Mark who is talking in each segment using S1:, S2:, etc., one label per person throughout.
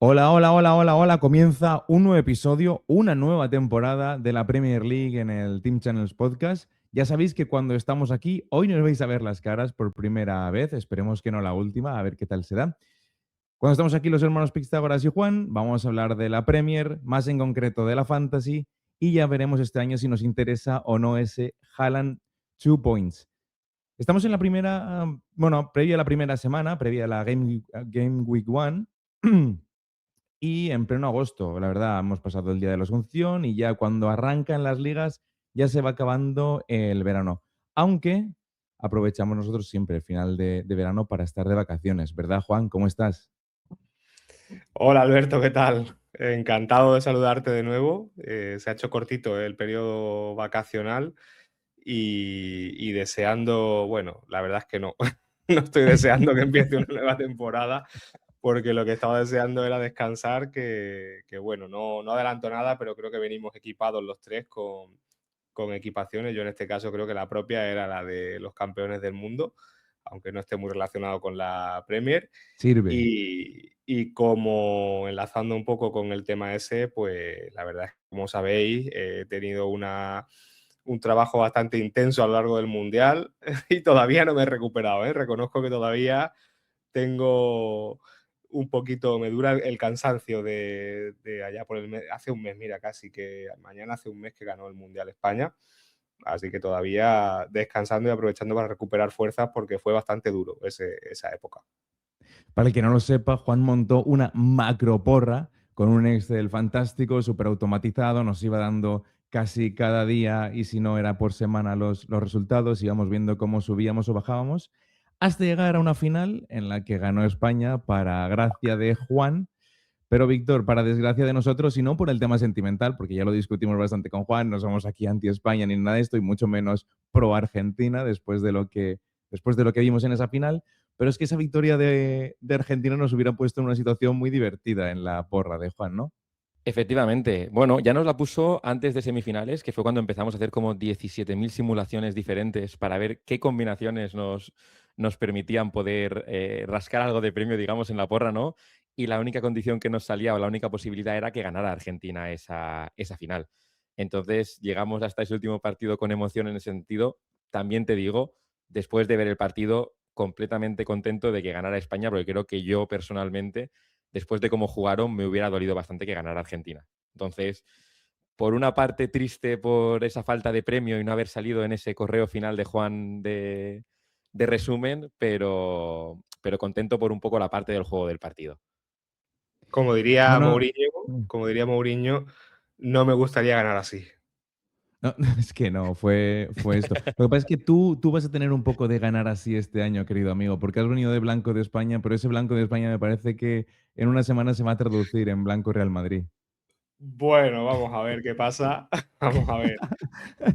S1: Hola, hola, hola, hola, hola. Comienza un nuevo episodio, una nueva temporada de la Premier League en el Team Channels Podcast. Ya sabéis que cuando estamos aquí, hoy nos vais a ver las caras por primera vez. Esperemos que no la última, a ver qué tal se da. Cuando estamos aquí los hermanos Pitágoras y Juan, vamos a hablar de la Premier, más en concreto de la Fantasy, y ya veremos este año si nos interesa o no ese Haaland 2 Points. Estamos en la primera, previa a la primera semana, previa a la Game Week 1. Y en pleno agosto, la verdad, hemos pasado el Día de la Asunción y ya cuando arrancan las ligas ya se va acabando el verano. Aunque aprovechamos nosotros siempre el final de verano para estar de vacaciones, ¿verdad, Juan? ¿Cómo estás?
S2: Hola Alberto, ¿qué tal? Encantado de saludarte de nuevo. Se ha hecho cortito el periodo vacacional y deseando, bueno, la verdad es que no, no estoy deseando que empiece una nueva temporada porque lo que estaba deseando era descansar, que bueno, no adelanto nada, pero creo que venimos equipados los tres con equipaciones. Yo en este caso creo que la propia era la de los campeones del mundo, aunque no esté muy relacionado con la Premier.
S1: Sirve.
S2: Y como enlazando un poco con el tema ese, pues la verdad es que, como sabéis, he tenido un trabajo bastante intenso a lo largo del Mundial y todavía no me he recuperado, ¿eh? Reconozco que todavía tengo un poquito, me dura el cansancio de allá por hace un mes, mira, casi que mañana hace un mes que ganó el Mundial España. Así que todavía descansando y aprovechando para recuperar fuerzas porque fue bastante duro esa época.
S1: Para el que no lo sepa, Juan montó una macroporra con un Excel fantástico, súper automatizado, nos iba dando casi cada día y si no era por semana los resultados, íbamos viendo cómo subíamos o bajábamos, hasta llegar a una final en la que ganó España para gracia de Juan. Pero Víctor, para desgracia de nosotros, y no por el tema sentimental, porque ya lo discutimos bastante con Juan, no somos aquí anti-España ni nada de esto, y mucho menos pro-Argentina después de lo que vimos en esa final, pero es que esa victoria de Argentina nos hubiera puesto en una situación muy divertida en la porra de Juan, ¿no?
S3: Efectivamente. Bueno, ya nos la puso antes de semifinales, que fue cuando empezamos a hacer como 17.000 simulaciones diferentes para ver qué combinaciones nos permitían poder rascar algo de premio, digamos, en la porra, ¿no? Y la única condición que nos salía o la única posibilidad era que ganara Argentina esa final. Entonces llegamos hasta ese último partido con emoción en ese sentido. También te digo, después de ver el partido, completamente contento de que ganara España, porque creo que yo personalmente después de cómo jugaron, me hubiera dolido bastante que ganara Argentina. Entonces, por una parte triste por esa falta de premio y no haber salido en ese correo final de Juan de resumen, pero contento por un poco la parte del juego del partido.
S2: Como diría
S1: Bueno,
S2: Mourinho, como diría Mourinho, no me gustaría ganar así.
S1: no, es que no, fue esto. Lo que pasa es que tú vas a tener un poco de ganar así este año, querido amigo, porque has venido de blanco de España, pero ese blanco de España me parece que en una semana se va a traducir en blanco Real Madrid.
S2: Bueno, vamos a ver qué pasa. Vamos a ver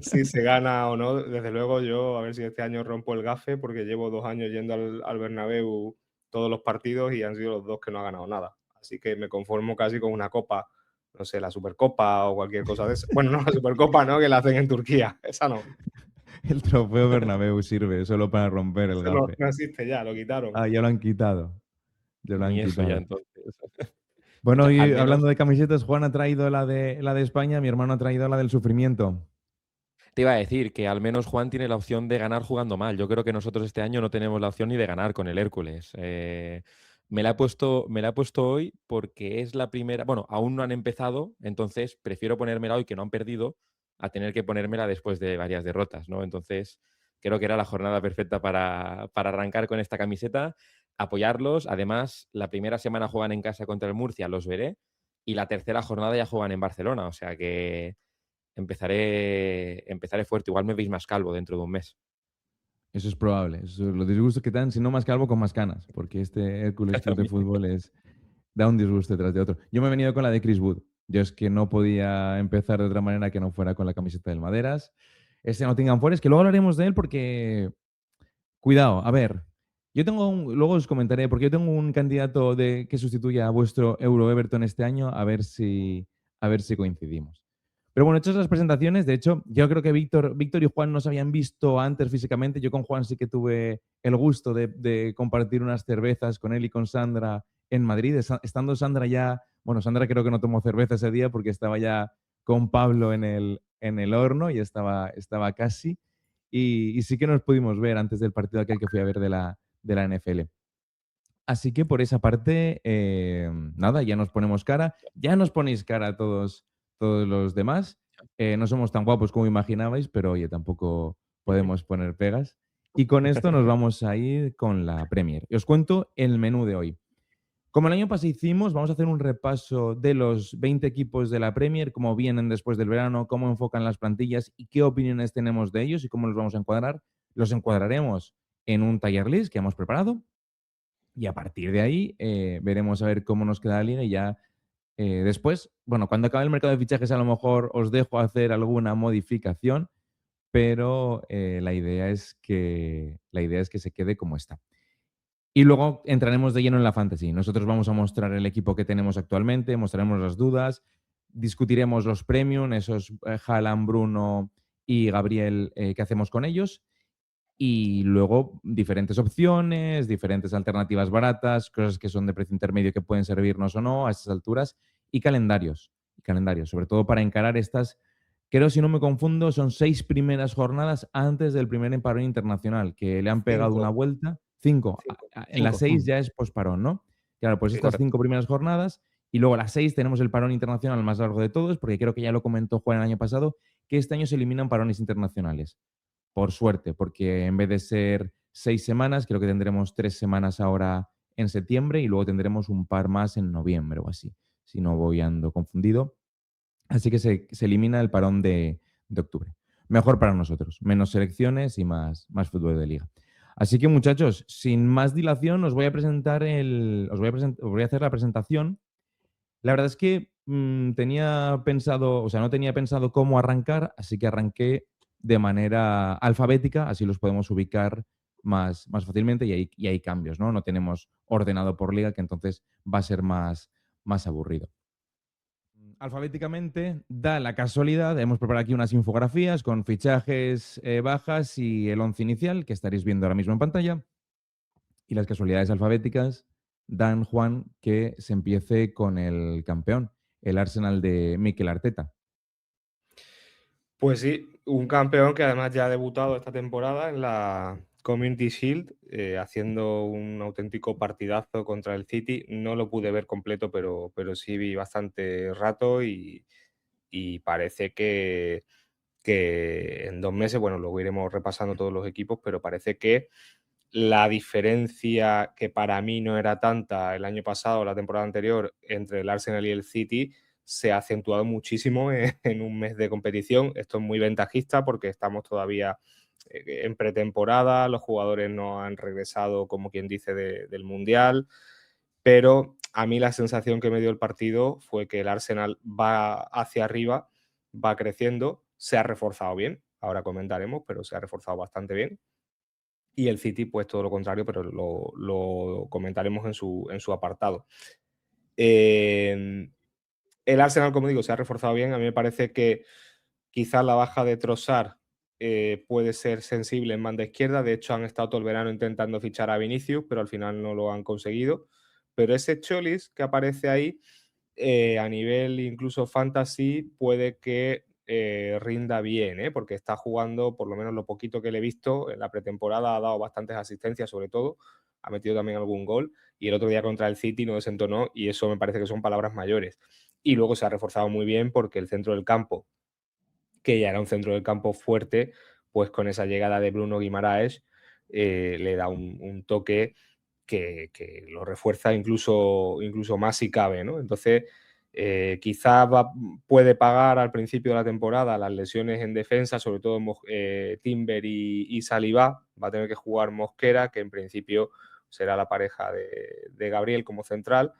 S2: si se gana o no. Desde luego yo, a ver si este año rompo el gafe, porque llevo 2 años yendo al Bernabéu todos los partidos y han sido los 2 que no ha ganado nada. Así que me conformo casi con una copa, no sé, la Supercopa o cualquier cosa de esa. Bueno, no, la Supercopa no, que la hacen en Turquía, esa no.
S1: El trofeo Bernabéu sirve solo para romper el
S2: Eso no
S1: gafe.
S2: no existe ya, lo quitaron.
S1: Ah, ya lo han quitado. Ya lo han
S3: Ni eso ya
S1: quitado.
S3: entonces.
S1: Bueno,
S3: Al
S1: y
S3: menos
S1: hablando de camisetas, Juan ha traído la de España, mi hermano ha traído la del sufrimiento.
S3: te iba a decir que al menos Juan tiene la opción de ganar jugando mal. Yo creo que nosotros este año no tenemos la opción ni de ganar con el Hércules. Me la he puesto hoy porque es la primera. Bueno, aún no han empezado, entonces prefiero ponérmela hoy que no han perdido a tener que ponérmela después de varias derrotas, ¿no? Entonces, creo que era la jornada perfecta para arrancar con esta camiseta, apoyarlos. Además, la primera semana juegan en casa contra el Murcia, los veré, y la tercera jornada ya juegan en Barcelona, o sea que empezaré fuerte. Igual me veis más calvo dentro de un mes.
S1: Eso es probable. Los disgustos que te dan, si no más calvo, con más canas. Porque este Hércules Club de
S3: También.
S1: Fútbol da un disgusto tras de otro. Yo me he venido con la de Chris Wood. Yo es que no podía empezar de otra manera que no fuera con la camiseta del Maderas. Este Nottingham Forest, que luego hablaremos de él porque, cuidado, a ver, luego os comentaré, porque yo tengo un candidato que sustituya a vuestro Euro Everton este año, a ver si coincidimos. Pero bueno, hechas las presentaciones, de hecho, yo creo que Víctor y Juan no se habían visto antes físicamente. Yo con Juan sí que tuve el gusto de compartir unas cervezas con él y con Sandra en Madrid, estando Sandra ya, bueno, Sandra creo que no tomó cerveza ese día porque estaba ya con Pablo en el horno y estaba casi. Y sí que nos pudimos ver antes del partido aquel que fui a ver de la NFL. Así que por esa parte, nada, ya nos ponemos cara, ya nos ponéis cara todos los demás. No somos tan guapos como imaginabais, pero oye, tampoco podemos poner pegas. Y con esto nos vamos a ir con la Premier. Y os cuento el menú de hoy. Como el año pasado hicimos, vamos a hacer un repaso de los 20 equipos de la Premier, cómo vienen después del verano, cómo enfocan las plantillas y qué opiniones tenemos de ellos y cómo los vamos a encuadrar. Los encuadraremos en un tier list que hemos preparado y a partir de ahí veremos a ver cómo nos queda la liga y ya después, bueno, cuando acabe el mercado de fichajes a lo mejor os dejo hacer alguna modificación, pero la idea es que se quede como está. Y luego entraremos de lleno en la fantasy. Nosotros vamos a mostrar el equipo que tenemos actualmente, mostraremos las dudas, discutiremos los premium, esos Haaland, Bruno y Gabriel, qué hacemos con ellos. Y luego diferentes opciones, diferentes alternativas baratas, cosas que son de precio intermedio que pueden servirnos o no a estas alturas, y calendarios, sobre todo para encarar estas, creo si no me confundo, son 6 primeras jornadas antes del primer parón internacional, que le han pegado una
S2: 5.
S1: vuelta. 5.
S2: 5.
S1: En las 6 ya es posparón, ¿no? Claro, pues
S2: Sí,
S1: estas
S2: correcto.
S1: 5 primeras jornadas y luego las 6 tenemos el parón internacional más largo de todos, porque creo que ya lo comentó Juan el año pasado, que este año se eliminan parones internacionales. Por suerte, porque en vez de ser 6 semanas, creo que tendremos 3 semanas ahora en septiembre y luego tendremos un par más en noviembre o así, si no voy ando confundido. Así que se elimina el parón de octubre. Mejor para nosotros, menos selecciones y más fútbol de liga. Así que muchachos, sin más dilación, os voy a presentar os voy a hacer la presentación. La verdad es que tenía pensado, o sea, no tenía pensado cómo arrancar, así que arranqué de manera alfabética, así los podemos ubicar más fácilmente y hay cambios, ¿no? No tenemos ordenado por liga, que entonces va a ser más aburrido. Alfabéticamente, da la casualidad, hemos preparado aquí unas infografías con fichajes, bajas y el 11 inicial, que estaréis viendo ahora mismo en pantalla. Y las casualidades alfabéticas dan, Juan, que se empiece con el campeón, el Arsenal de Mikel Arteta.
S2: Pues sí, un campeón que además ya ha debutado esta temporada en la Community Shield, haciendo un auténtico partidazo contra el City. No lo pude ver completo, pero sí vi bastante rato y parece que en 2 meses, bueno, luego iremos repasando todos los equipos, pero parece que la diferencia, que para mí no era tanta el año pasado o la temporada anterior, entre el Arsenal y el City, se ha acentuado muchísimo en un mes de competición. Esto es muy ventajista porque estamos todavía en pretemporada, los jugadores no han regresado, como quien dice, del Mundial, pero a mí la sensación que me dio el partido fue que el Arsenal va hacia arriba, va creciendo, se ha reforzado bien, ahora comentaremos, pero se ha reforzado bastante bien. Y el City, pues todo lo contrario, pero lo comentaremos en su apartado. El Arsenal, como digo, se ha reforzado bien. A mí me parece que quizás la baja de Trossard puede ser sensible en banda izquierda. De hecho, han estado todo el verano intentando fichar a Vinicius, pero al final no lo han conseguido. Pero ese Cholis que aparece ahí, a nivel incluso fantasy, puede que rinda bien, porque está jugando, por lo menos lo poquito que le he visto, en la pretemporada ha dado bastantes asistencias sobre todo, ha metido también algún gol y el otro día contra el City no desentonó y eso me parece que son palabras mayores. Y luego se ha reforzado muy bien porque el centro del campo, que ya era un centro del campo fuerte, pues con esa llegada de Bruno Guimaraes le da un toque que lo refuerza incluso más si cabe, ¿no? Entonces, quizás puede pagar al principio de la temporada las lesiones en defensa, sobre todo Timber y Saliba. Va a tener que jugar Mosquera, que en principio será la pareja de Gabriel como central.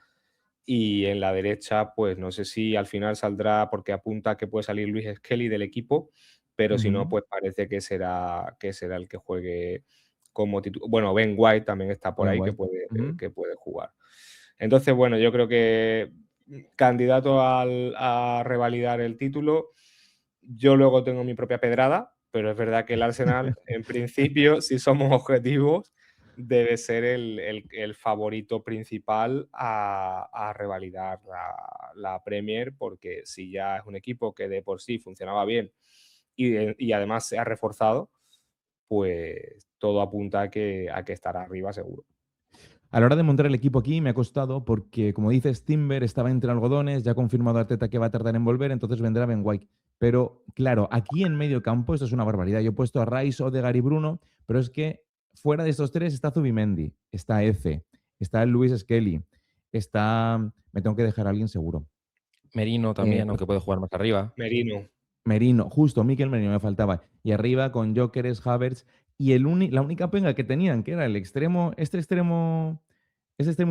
S2: Y en la derecha, pues no sé si al final saldrá, porque apunta que puede salir Luis Skelly del equipo, pero si no, pues parece que será el que juegue como titular. Bueno, Ben White también está por
S1: Ben
S2: ahí
S1: White.
S2: que puede jugar. Entonces, bueno, yo creo que candidato a revalidar el título. Yo luego tengo mi propia pedrada, pero es verdad que el Arsenal, en principio, si somos objetivos, debe ser el favorito principal a revalidar la Premier, porque si ya es un equipo que de por sí funcionaba bien y además se ha reforzado, pues todo apunta a que estará arriba seguro.
S1: A la hora de montar el equipo aquí me ha costado porque, como dices, Timber estaba entre algodones, ya ha confirmado Arteta que va a tardar en volver, entonces vendrá Ben White. Pero claro, aquí en medio campo esto es una barbaridad. Yo he puesto a Rice, Odegaard y Bruno, pero es que fuera de estos tres está Zubimendi, está Eze, está Luis Skelly, está... Me tengo que dejar a alguien seguro.
S3: Merino también, aunque puede jugar más arriba.
S2: Merino.
S1: Merino, justo, Mikel Merino me faltaba. Y arriba con Jokeres, Havertz y la única penga que tenían, que era el extremo, este extremo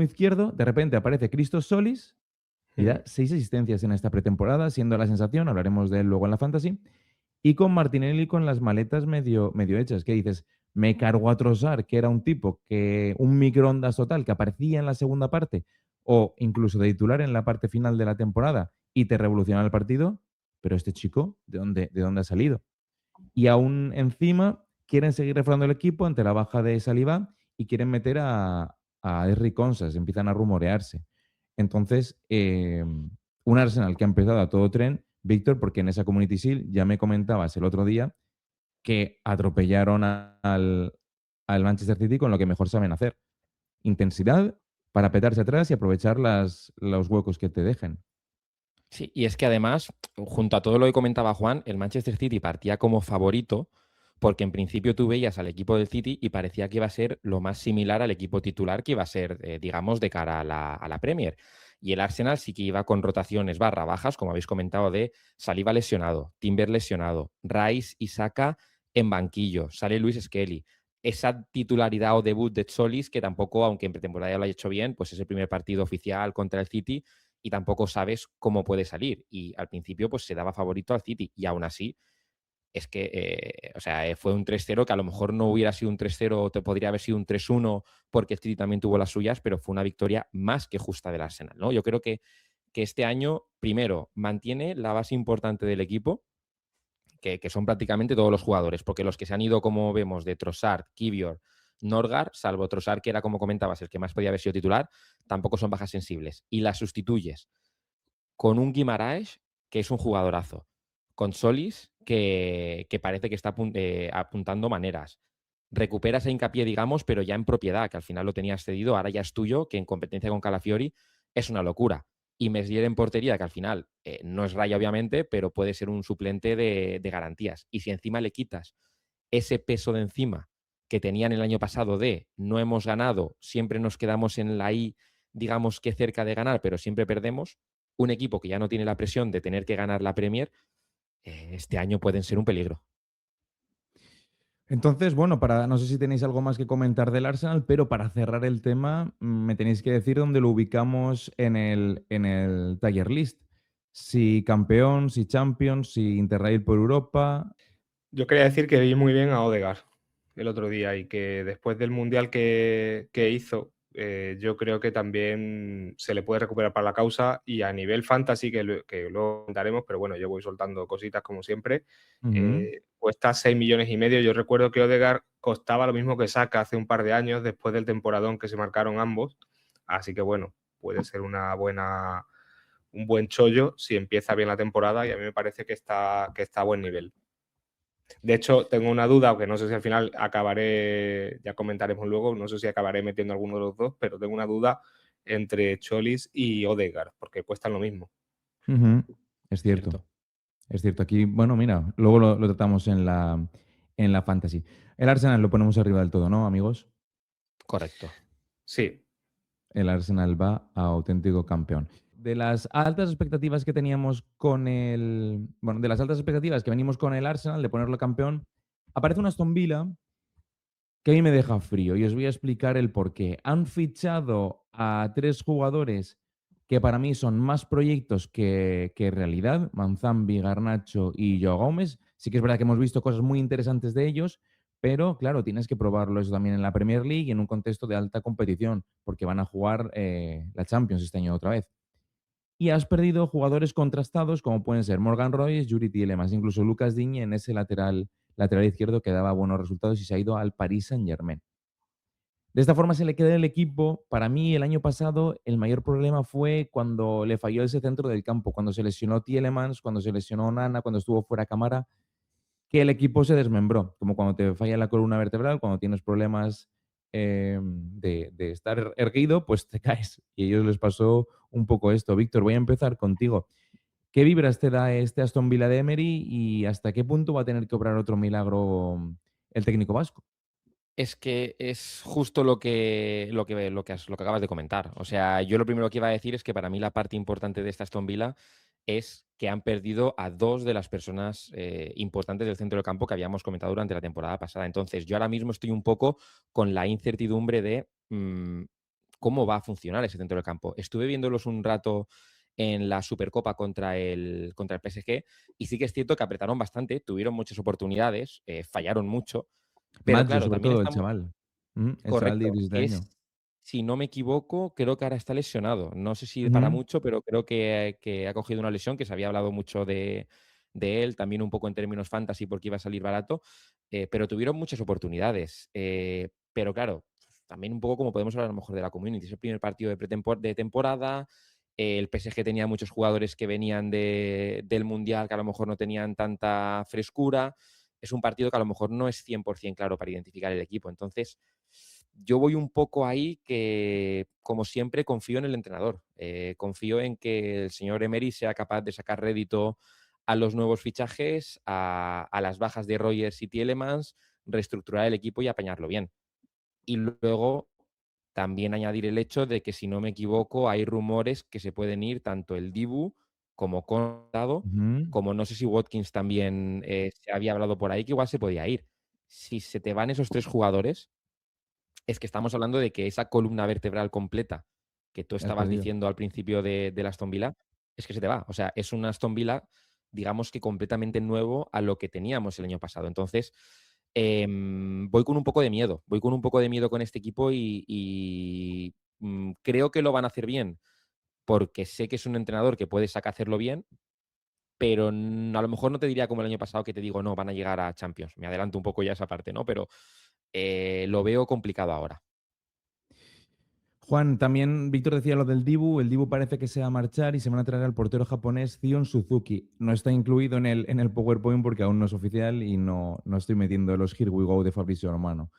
S1: izquierdo, de repente aparece Christos Solis y da 6 asistencias en esta pretemporada, siendo la sensación, hablaremos de él luego en la Fantasy, y con Martinelli con las maletas medio hechas, que dices, me cargo a Trossard, que era un tipo que un microondas total, que aparecía en la segunda parte, o incluso de titular en la parte final de la temporada, y te revoluciona el partido, pero este chico, ¿de dónde ha salido? Y aún encima quieren seguir reforzando el equipo ante la baja de Saliba y quieren meter a Henry Consas, empiezan a rumorearse. Entonces, un Arsenal que ha empezado a todo tren, Víctor, porque en esa Community Shield ya me comentabas el otro día que atropellaron al Manchester City con lo que mejor saben hacer. Intensidad para petarse atrás y aprovechar los huecos que te dejen.
S3: Sí, y es que además, junto a todo lo que comentaba Juan, el Manchester City partía como favorito porque en principio tú veías al equipo del City y parecía que iba a ser lo más similar al equipo titular que iba a ser, digamos, de cara a la Premier. Y el Arsenal sí que iba con rotaciones barra bajas, como habéis comentado, de Saliba lesionado, Timber lesionado, Rice y Saka en banquillo, sale Luis Skelly. Esa titularidad o debut de Solis, que tampoco, aunque en pretemporada ya lo haya hecho bien, pues es el primer partido oficial contra el City y tampoco sabes cómo puede salir. Y al principio pues se daba favorito al City y aún así es que, fue un 3-0 que a lo mejor no hubiera sido un 3-0 o te podría haber sido un 3-1 porque el City también tuvo las suyas, pero fue una victoria más que justa del Arsenal, ¿no? Yo creo que este año, primero, mantiene la base importante del equipo, que son prácticamente todos los jugadores, porque los que se han ido, como vemos, de Trossard, Kivior, Norgard, salvo Trossard, que era, como comentabas, el que más podía haber sido titular, tampoco son bajas sensibles. Y las sustituyes con un Guimaraes, que es un jugadorazo, con Solis, que parece que está apuntando maneras. Recuperas a Hincapié, digamos, pero ya en propiedad, que al final lo tenías cedido, ahora ya es tuyo, que en competencia con Calafiori es una locura. Y Meslier en portería, que al final no es Raya, obviamente, pero puede ser un suplente de garantías. Y si encima le quitas ese peso de encima que tenían el año pasado de no hemos ganado, siempre nos quedamos en la I, digamos que cerca de ganar, pero siempre perdemos, un equipo que ya no tiene la presión de tener que ganar la Premier, este año pueden ser un peligro.
S1: Entonces, bueno, no sé si tenéis algo más que comentar del Arsenal, pero para cerrar el tema, me tenéis que decir dónde lo ubicamos en el Tiger List. Si campeón, si Champions, si Interrail por Europa.
S2: Yo quería decir que vi muy bien a Odegaard el otro día y que después del Mundial que hizo, yo creo que también se le puede recuperar para la causa y a nivel fantasy, que luego contaremos, pero bueno, yo voy soltando cositas como siempre, cuesta 6,5 millones. Yo recuerdo que Odegaard costaba lo mismo que Saka hace un par de años después del temporadón que se marcaron ambos, así que bueno, puede ser un buen chollo si empieza bien la temporada y a mí me parece que está a buen nivel. De hecho, tengo una duda, aunque no sé si al final acabaré, ya comentaremos luego, no sé si acabaré metiendo alguno de los dos, pero tengo una duda entre Cholis y Odegaard, porque cuestan lo mismo.
S1: Es cierto. Es cierto. Aquí, bueno, mira, luego lo tratamos en la Fantasy. El Arsenal lo ponemos arriba del todo, ¿no, amigos?
S3: Correcto.
S2: Sí.
S1: El Arsenal va a auténtico campeón. De las altas expectativas que teníamos de las altas expectativas que venimos con el Arsenal de ponerlo campeón, aparece una Aston Villa que a mí me deja frío y os voy a explicar el por qué. Han fichado a 3 jugadores que para mí son más proyectos que realidad, Manzambi, Garnacho y Joao Gómez. Sí que es verdad que hemos visto cosas muy interesantes de ellos, pero claro, tienes que probarlo eso también en la Premier League y en un contexto de alta competición, porque van a jugar la Champions este año otra vez. Y has perdido jugadores contrastados como pueden ser Morgan Royce, Yuri Tielemans, incluso Lucas Digne en ese lateral izquierdo que daba buenos resultados y se ha ido al Paris Saint-Germain. De esta forma se le queda el equipo. Para mí, el año pasado, el mayor problema fue cuando le falló ese centro del campo, cuando se lesionó Tielemans, cuando se lesionó Nana, cuando estuvo fuera cámara, que el equipo se desmembró, como cuando te falla la columna vertebral, cuando tienes problemas de estar erguido, pues te caes. Y a ellos les pasó un poco esto. Víctor, voy a empezar contigo. ¿Qué vibras te da este Aston Villa de Emery y hasta qué punto va a tener que obrar otro milagro el técnico vasco?
S3: Es que es justo lo que acabas de comentar. O sea, yo lo primero que iba a decir es que para mí la parte importante de esta Aston Villa es que han perdido a dos de las personas importantes del centro del campo que habíamos comentado durante la temporada pasada. Entonces, yo ahora mismo estoy un poco con la incertidumbre de cómo va a funcionar ese centro del campo. Estuve viéndolos un rato en la Supercopa contra el PSG y sí que es cierto que apretaron bastante, tuvieron muchas oportunidades, fallaron mucho, pero
S1: Maggio,
S3: claro,
S1: sobre
S3: también
S1: todo, el
S3: estamos.
S1: chaval. El chaval de
S3: Correcto,
S1: Iris de
S3: que
S1: año.
S3: es, si no me equivoco, creo que ahora está lesionado. No sé si para
S1: Ujú.
S3: mucho, pero creo que ha cogido una lesión, que se había hablado mucho de él, también un poco en términos fantasy porque iba a salir barato, pero tuvieron muchas oportunidades. Pero claro, también un poco como podemos hablar a lo mejor de la Community, es el primer partido de temporada, el PSG tenía muchos jugadores que venían del Mundial que a lo mejor no tenían tanta frescura, es un partido que a lo mejor no es 100% claro para identificar el equipo. Entonces, yo voy un poco ahí que, como siempre, confío en el entrenador. Confío en que el señor Emery sea capaz de sacar rédito a los nuevos fichajes, a las bajas de Rogers y Tielemans, reestructurar el equipo y apañarlo bien. Y luego también añadir el hecho de que, si no me equivoco, hay rumores que se pueden ir tanto el Dibu como Contado,
S1: Ujú.
S3: como no sé si Watkins también se había hablado por ahí, que igual se podía ir. Si se te van esos tres jugadores, es que estamos hablando de que esa columna vertebral completa que tú
S1: Has
S3: estabas
S1: perdido.
S3: diciendo al principio de la Aston Villa, es que se te va. O sea, es un Aston Villa, digamos que completamente nuevo a lo que teníamos el año pasado. Entonces, voy con un poco de miedo. Voy con un poco de miedo con este equipo y creo que lo van a hacer bien, porque sé que es un entrenador que puede hacerlo bien, pero a lo mejor no te diría como el año pasado que te digo, no, van a llegar a Champions. Me adelanto un poco ya esa parte, ¿no? Pero lo veo complicado ahora.
S1: Juan, también Víctor decía lo del Dibu. El Dibu parece que se va a marchar y se van a traer al portero japonés Zion Suzuki. No está incluido en el PowerPoint porque aún no es oficial y no estoy metiendo los Here We Go de Fabrizio Romano.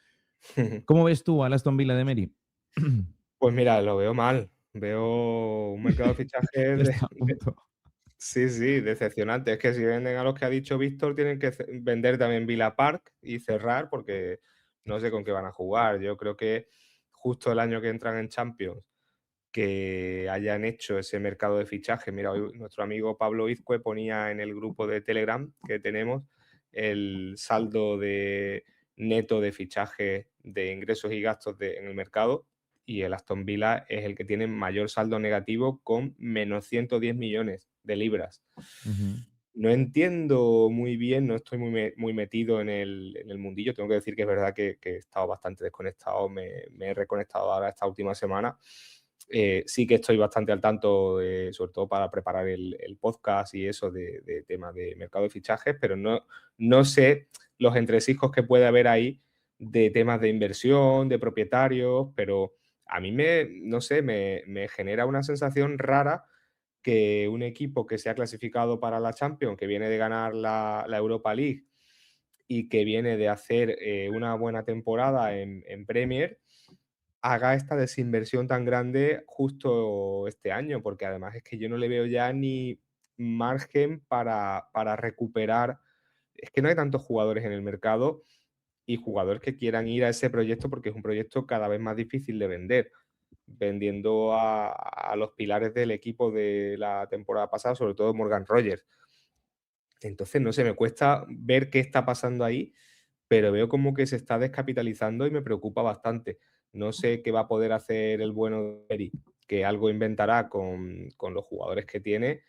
S1: ¿Cómo ves tú al Aston Villa de Emery?
S2: Pues mira, lo veo mal. Veo un mercado de fichajes
S1: Ya está a punto.
S2: sí, sí, decepcionante. Es que si venden a los que ha dicho Víctor, tienen que vender también Villa Park y cerrar porque no sé con qué van a jugar. Yo creo que justo el año que entran en Champions, que hayan hecho ese mercado de fichajes. Mira, hoy nuestro amigo Pablo Izcue ponía en el grupo de Telegram que tenemos el saldo de neto de fichajes de ingresos y gastos en el mercado, y el Aston Villa es el que tiene mayor saldo negativo con menos 110 millones de libras.
S1: Ujú.
S2: No entiendo muy bien, no estoy muy metido en el mundillo. Tengo que decir que es verdad que he estado bastante desconectado, me he reconectado ahora esta última semana. Sí que estoy bastante al tanto, sobre todo para preparar el podcast y eso de temas de mercado de fichajes, pero no sé los entresijos que puede haber ahí de temas de inversión, de propietarios, pero a mí no sé, me genera una sensación rara que un equipo que se ha clasificado para la Champions, que viene de ganar la Europa League y que viene de hacer una buena temporada en Premier, haga esta desinversión tan grande justo este año, porque además es que yo no le veo ya ni margen para recuperar. Es que no hay tantos jugadores en el mercado y jugadores que quieran ir a ese proyecto, porque es un proyecto cada vez más difícil de vender, vendiendo a los pilares del equipo de la temporada pasada, sobre todo Morgan Rogers. Entonces, no sé, me cuesta ver qué está pasando ahí, pero veo como que se está descapitalizando y me preocupa bastante. No sé qué va a poder hacer el bueno de Eric, que algo inventará con los jugadores que tiene,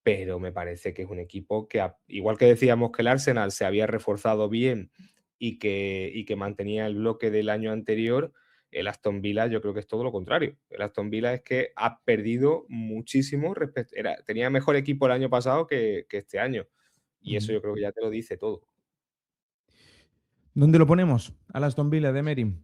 S2: pero me parece que es un equipo que, igual que decíamos que el Arsenal se había reforzado bien y que mantenía el bloque del año anterior, el Aston Villa yo creo que es todo lo contrario. El Aston Villa es que ha perdido muchísimo tenía mejor equipo el año pasado que este año. Y eso
S1: Ujú.
S2: yo creo que ya te lo dice todo.
S1: ¿Dónde lo ponemos? Al Aston Villa de Emery.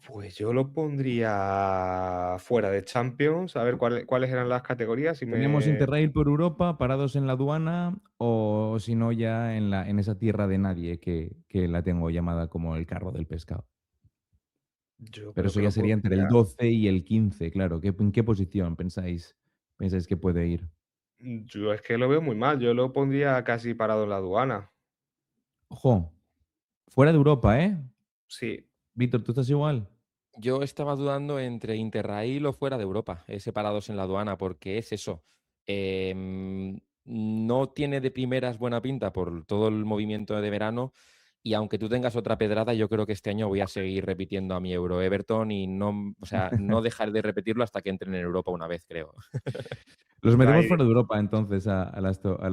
S2: Pues yo lo pondría fuera de Champions. A ver cuáles eran las categorías. Si
S1: Tenemos
S2: me...
S1: Interrail por Europa, parados en la aduana, o si no, ya en esa tierra de nadie que la tengo llamada como el carro del pescado.
S2: Yo
S1: Pero
S2: creo
S1: eso
S2: que
S1: ya
S2: lo
S1: sería entre el
S2: pondría.
S1: 12 y el 15, claro. ¿En qué posición pensáis que puede ir?
S2: Yo es que lo veo muy mal. Yo lo pondría casi parado en la aduana.
S1: Ojo, fuera de Europa, ¿eh?
S2: Sí.
S1: Víctor, ¿tú estás igual?
S3: Yo estaba dudando entre Interrail o fuera de Europa, separados en la aduana, porque es eso. No tiene de primeras buena pinta por todo el movimiento de verano. Y aunque tú tengas otra pedrada, yo creo que este año voy a seguir repitiendo a mi Euro Everton y no, o sea, no dejar de repetirlo hasta que entren en Europa una vez, creo.
S1: Los metemos
S2: Ahí-
S1: fuera de Europa entonces al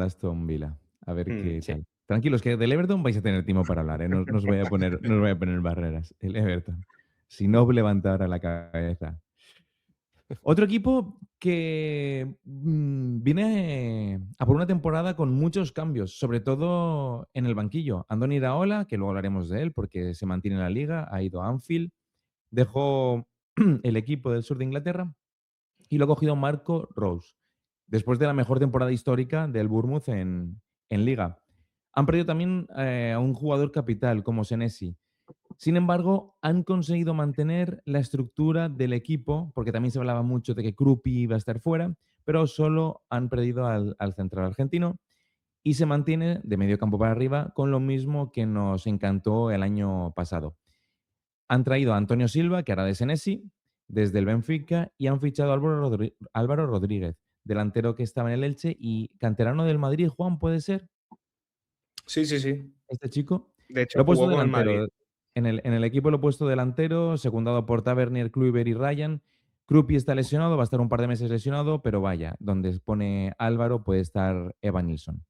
S1: Aston Villa. A ver qué
S3: Sí.
S1: tal. Tranquilos, que del Everton vais a tener tiempo para hablar, ¿eh? No os voy a poner barreras. El Everton. Si no os levantar a la cabeza. Otro equipo que viene a por una temporada con muchos cambios, sobre todo en el banquillo. Andoni Iraola, que luego hablaremos de él porque se mantiene en la liga, ha ido a Anfield, dejó el equipo del sur de Inglaterra y lo ha cogido Marco Rose, después de la mejor temporada histórica del Bournemouth en liga. Han perdido también a un jugador capital como Senesi. Sin embargo, han conseguido mantener la estructura del equipo, porque también se hablaba mucho de que Krupi iba a estar fuera, pero solo han perdido al central argentino y se mantiene de medio campo para arriba con lo mismo que nos encantó el año pasado. Han traído a Antonio Silva, que hará de Senesi, desde el Benfica, y han fichado a Álvaro Rodríguez, delantero que estaba en el Elche y canterano del Madrid. Juan, ¿puede ser
S2: Sí, sí, sí.
S1: este chico?
S2: De hecho,
S1: Lo he puesto
S2: jugó con el Madrid.
S1: delantero. En el equipo lo he puesto delantero, secundado por Tavernier, Kluivert y Ryan. Krupi está lesionado, va a estar un par de meses lesionado, pero vaya, donde pone Álvaro puede estar Evan Nilsson.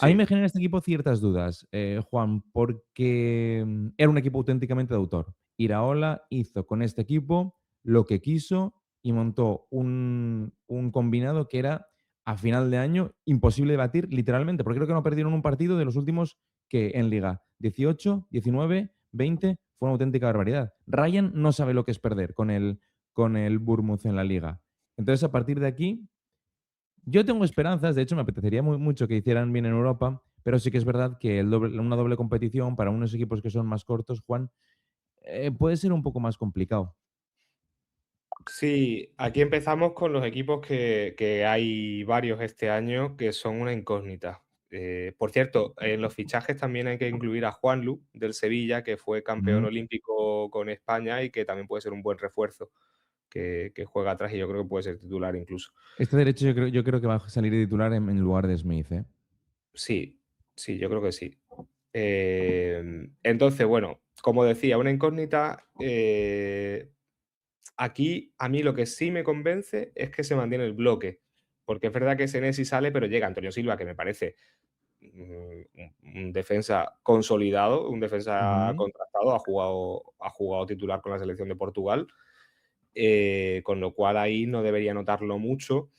S1: A mí me
S2: Sí.
S1: genera este equipo ciertas dudas, Juan, porque era un equipo auténticamente de autor. Iraola hizo con este equipo lo que quiso y montó un combinado que era a final de año imposible de batir literalmente, porque creo que no perdieron un partido de los últimos que en liga. 18, 19, 20, fue una auténtica barbaridad. Ryan no sabe lo que es perder con el Bournemouth en la liga. Entonces, a partir de aquí, yo tengo esperanzas, de hecho me apetecería mucho que hicieran bien en Europa, pero sí que es verdad que una doble competición para unos equipos que son más cortos, Juan, puede ser un poco más complicado.
S2: Sí, aquí empezamos con los equipos que hay varios este año que son una incógnita. Por cierto, en los fichajes también hay que incluir a Juanlu del Sevilla, que fue campeón
S1: Ujú.
S2: olímpico con España y que también puede ser un buen refuerzo, que juega atrás y yo creo que puede ser titular incluso.
S1: Este derecho yo creo que va a salir de titular en lugar de Smith, ¿eh?
S2: Sí, sí, yo creo que sí. Entonces, bueno, como decía, una incógnita. Aquí a mí lo que sí me convence es que se mantiene el bloque, porque es verdad que Senesi sale, pero llega Antonio Silva, que me parece un defensa consolidado, un defensa
S1: Ujú.
S2: contrastado, ha jugado titular con la selección de Portugal, con lo cual ahí no debería notarlo mucho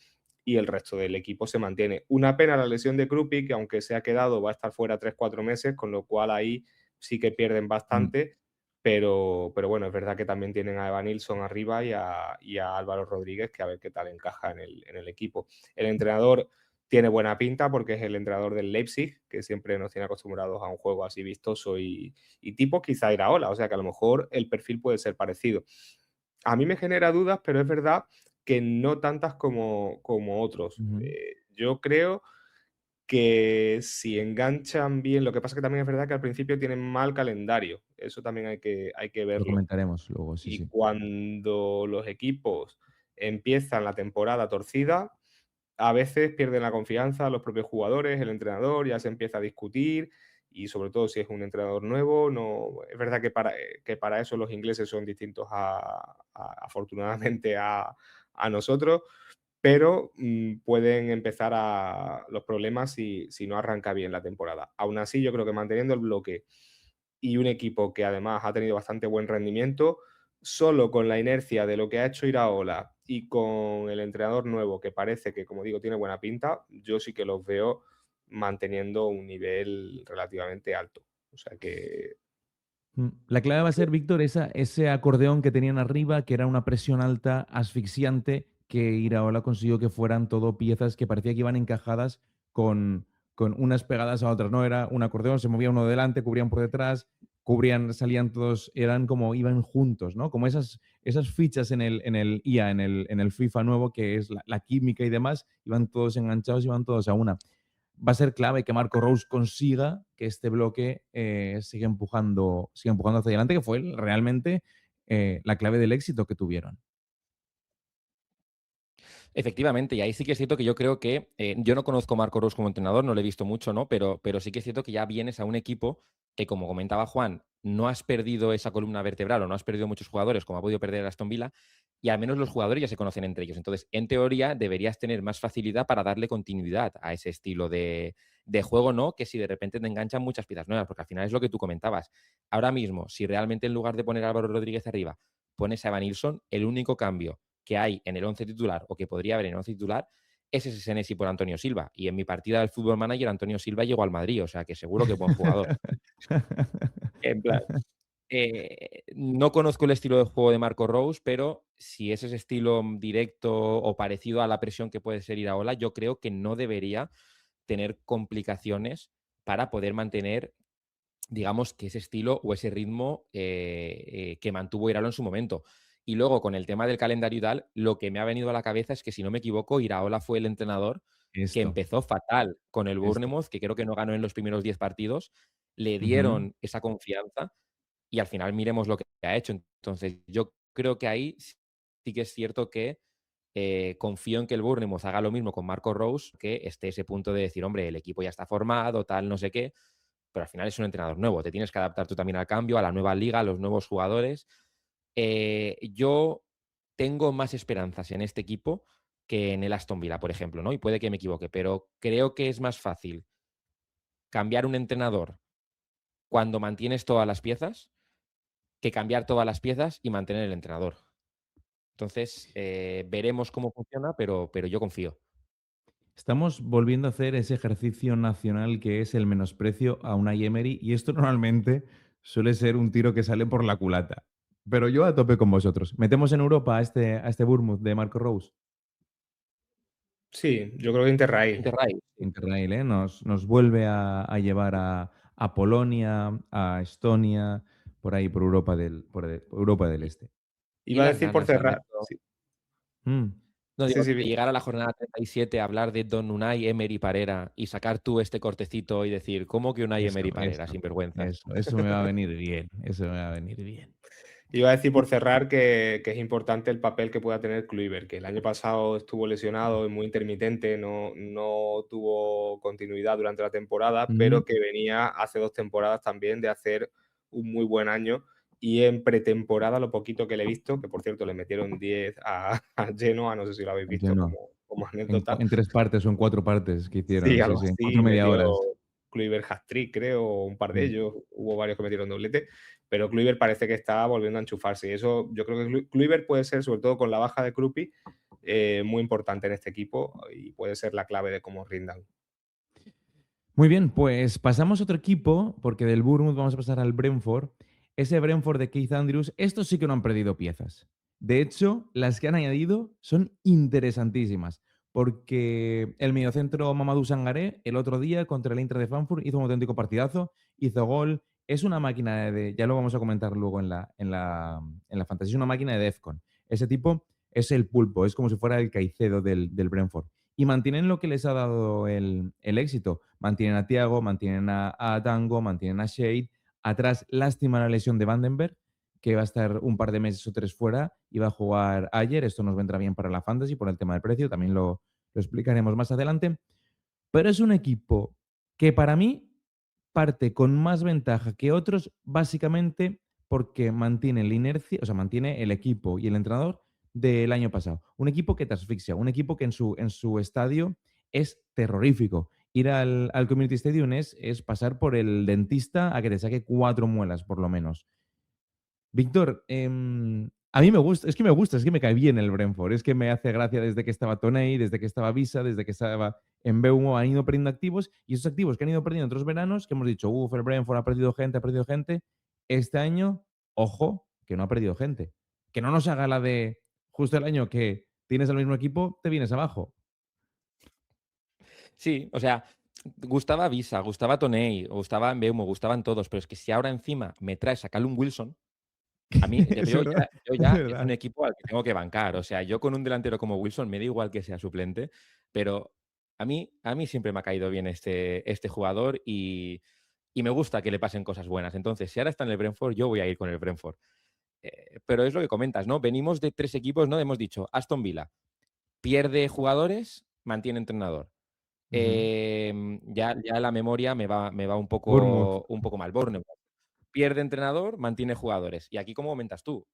S2: y el resto del equipo se mantiene. Una pena la lesión de Krupi, que aunque se ha quedado va a estar fuera 3 4 meses, con lo cual ahí sí que pierden
S1: Mm.
S2: bastante, pero bueno, es verdad que también tienen a Evan Nilsson arriba y a Álvaro Rodríguez, que a ver qué tal encaja en el equipo. El entrenador tiene buena pinta porque es el entrenador del Leipzig, que siempre nos tiene acostumbrados a un juego así vistoso y tipo quizá Iraola, o sea que a lo mejor el perfil puede ser parecido. A mí me genera dudas, pero es verdad que no tantas como otros.
S1: Ujú.
S2: Yo creo que si enganchan bien, lo que pasa que también es verdad que al principio tienen mal calendario, eso también hay que
S1: Lo
S2: verlo.
S1: comentaremos luego, sí,
S2: Y
S1: sí.
S2: cuando los equipos empiezan la temporada torcida, a veces pierden la confianza los propios jugadores, el entrenador, ya se empieza a discutir y sobre todo si es un entrenador nuevo, no, es verdad que para eso los ingleses son distintos afortunadamente a nosotros, pero pueden empezar los problemas si no arranca bien la temporada. Aún así, yo creo que manteniendo el bloque y un equipo que además ha tenido bastante buen rendimiento, solo con la inercia de lo que ha hecho Iraola y con el entrenador nuevo, que parece que, como digo, tiene buena pinta, yo sí que los veo manteniendo un nivel relativamente alto. O sea que
S1: La clave va a ser, Víctor, ese acordeón que tenían arriba, que era una presión alta, asfixiante, que Iraola consiguió que fueran todo piezas que parecía que iban encajadas con, con unas pegadas a otras. No era un acordeón, se movía uno delante, cubrían por detrás, cubrían, salían todos, eran como iban juntos, ¿no? Como esas fichas en el IA, en el FIFA nuevo, que es la química y demás, iban todos enganchados, iban todos a una. Va a ser clave que Marco Rose consiga que este bloque siga empujando hacia adelante, que fue realmente la clave del éxito que tuvieron.
S3: Efectivamente, y ahí sí que es cierto que yo creo que yo no conozco a Marco Rose como entrenador, no lo he visto mucho, ¿no? Pero sí que es cierto que ya vienes a un equipo que, como comentaba Juan, no has perdido esa columna vertebral o no has perdido muchos jugadores como ha podido perder el Aston Villa, y al menos los jugadores ya se conocen entre ellos. Entonces, en teoría, deberías tener más facilidad para darle continuidad a ese estilo de juego, ¿no? Que si de repente te enganchan muchas piezas nuevas, porque al final es lo que tú comentabas. Ahora mismo, si realmente en lugar de poner a Álvaro Rodríguez arriba, pones a Evan Nilsson, el único cambio que hay en el 11 titular o que podría haber en el 11 titular es ese Senesi por Antonio Silva. Y en mi partida del Fútbol Manager, Antonio Silva llegó al Madrid, o sea que seguro que es buen jugador. En plan, no conozco el estilo de juego de Marco Rose, pero si es ese estilo directo o parecido a la presión que puede ser Iraola, yo creo que no debería tener complicaciones para poder mantener, digamos, que ese estilo o ese ritmo que mantuvo Iraola en su momento. Y luego, con el tema del calendario y tal, lo que me ha venido a la cabeza es que, si no me equivoco, Iraola fue el entrenador que
S1: Esto,
S3: empezó fatal con el
S1: esto.
S3: Bournemouth, que creo que no ganó en los primeros 10 partidos. Le
S1: Ujú.
S3: dieron esa confianza y al final miremos lo que ha hecho. Entonces, yo creo que ahí sí que es cierto que confío en que el Bournemouth haga lo mismo con Marco Rose, que esté ese punto de decir, hombre, el equipo ya está formado, tal, no sé qué, pero al final es un entrenador nuevo, te tienes que adaptar tú también al cambio, a la nueva liga, a los nuevos jugadores. Yo tengo más esperanzas en este equipo que en el Aston Villa, por ejemplo, ¿no? Y puede que me equivoque, pero creo que es más fácil cambiar un entrenador cuando mantienes todas las piezas que cambiar todas las piezas y mantener el entrenador. Entonces, veremos cómo funciona, pero yo confío.
S1: Estamos volviendo a hacer ese ejercicio nacional que es el menosprecio a Unai Emery, y esto normalmente suele ser un tiro que sale por la culata. Pero yo a tope con vosotros. ¿Metemos en Europa a este Bournemouth de Marco Rose?
S2: Sí, yo creo que Interrail.
S3: Interrail,
S1: Interrail, ¿eh? Nos vuelve a llevar a Polonia, a Estonia, por ahí, por Europa del Este.
S2: Iba
S3: y
S2: a
S3: las
S2: decir por
S3: ganas,
S2: cerrar.
S3: Alberto.
S2: Sí,
S1: Mm.
S3: No,
S2: sí,
S3: digo,
S2: sí,
S3: de llegar a la jornada 37 a hablar de Don Unai Emery Parera y sacar tú este cortecito y decir, ¿cómo que Unai
S1: Eso,
S3: Emery Parera,
S1: eso,
S3: sin vergüenzas?
S1: eso me va a venir bien. Eso me va a venir bien.
S2: iba a decir por cerrar que es importante el papel que pueda tener Kluivert, que el año pasado estuvo lesionado y muy intermitente, no tuvo continuidad durante la temporada,
S1: Ujú.
S2: pero que venía hace 2 temporadas también de hacer un muy buen año. Y en pretemporada, lo poquito que le he visto, que por cierto le metieron 10 a Genoa, no sé si lo habéis
S1: Ya
S2: visto
S1: no.
S2: como
S1: En,
S2: anécdota.
S1: cua- en 3 partes o en 4 partes que
S2: Sí,
S1: hicieron, sí,
S2: algo
S1: sí, en
S2: así,
S1: 4 media
S2: metió
S1: horas.
S2: Kluivert hat-trick, creo, o un par de
S1: Mm.
S2: ellos. Hubo varios que metieron doblete, pero Kluivert parece que está volviendo a enchufarse. Y eso, yo creo que Kluivert puede ser, sobre todo con la baja de Kruppi, muy importante en este equipo y puede ser la clave de cómo rindan.
S1: Muy bien, pues pasamos a otro equipo, porque del Bournemouth vamos a pasar al Brentford. Ese Brentford de Keith Andrews, estos sí que no han perdido piezas. De hecho, las que han añadido son interesantísimas, porque el mediocentro Mamadou Sangaré el otro día contra el Inter de Frankfurt hizo un auténtico partidazo, hizo gol, es una máquina ya lo vamos a comentar luego en la fantasía, es una máquina de Defcon. Ese tipo es el pulpo, es como si fuera el Caicedo del Brentford. Y mantienen lo que les ha dado el éxito. Mantienen a Thiago, mantienen a Dango, mantienen a Shade. Atrás, lástima la lesión de Vandenberg, que va a estar un par de meses o 3 fuera y va a jugar ayer. Esto nos vendrá bien para la fantasy por el tema del precio, también lo explicaremos más adelante. Pero es un equipo que para mí parte con más ventaja que otros, básicamente porque mantiene la inercia, o sea, mantiene el equipo y el entrenador del año pasado. Un equipo que te asfixia, un equipo que en su estadio es terrorífico. Ir al Community Stadium es pasar por el dentista a que te saque 4 muelas, por lo menos. Víctor, a mí me gusta, es que me cae bien el Brentford, es que me hace gracia desde que estaba Toney, desde que estaba Visa, desde que estaba en B1, han ido perdiendo activos, y esos activos que han ido perdiendo otros veranos, que hemos dicho, el Brentford ha perdido gente, Este año, ojo, que no ha perdido gente. Que no nos haga la de justo el año que tienes el mismo equipo, te vienes abajo.
S3: Sí, o sea, gustaba Visa, gustaba Toney, gustaba Mbeumo, gustaban todos, pero es que si ahora encima me traes a Callum Wilson, a mí
S1: Es
S3: yo
S1: verdad,
S3: ya yo
S1: es
S3: ya es un
S1: verdad.
S3: equipo al que tengo que bancar. O sea, yo con un delantero como Wilson me da igual que sea suplente, pero a mí siempre me ha caído bien este jugador y me gusta que le pasen cosas buenas. Entonces, si ahora está en el Brentford, yo voy a ir con el Brentford. Pero es lo que comentas, ¿no? Venimos de 3 equipos, ¿no? Hemos dicho, Aston Villa pierde jugadores, mantiene entrenador.
S1: Ujú.
S3: Ya la memoria me va
S1: Bournemouth.
S3: un poco mal. Bournemouth pierde entrenador, mantiene jugadores. Y aquí, como comentas tú,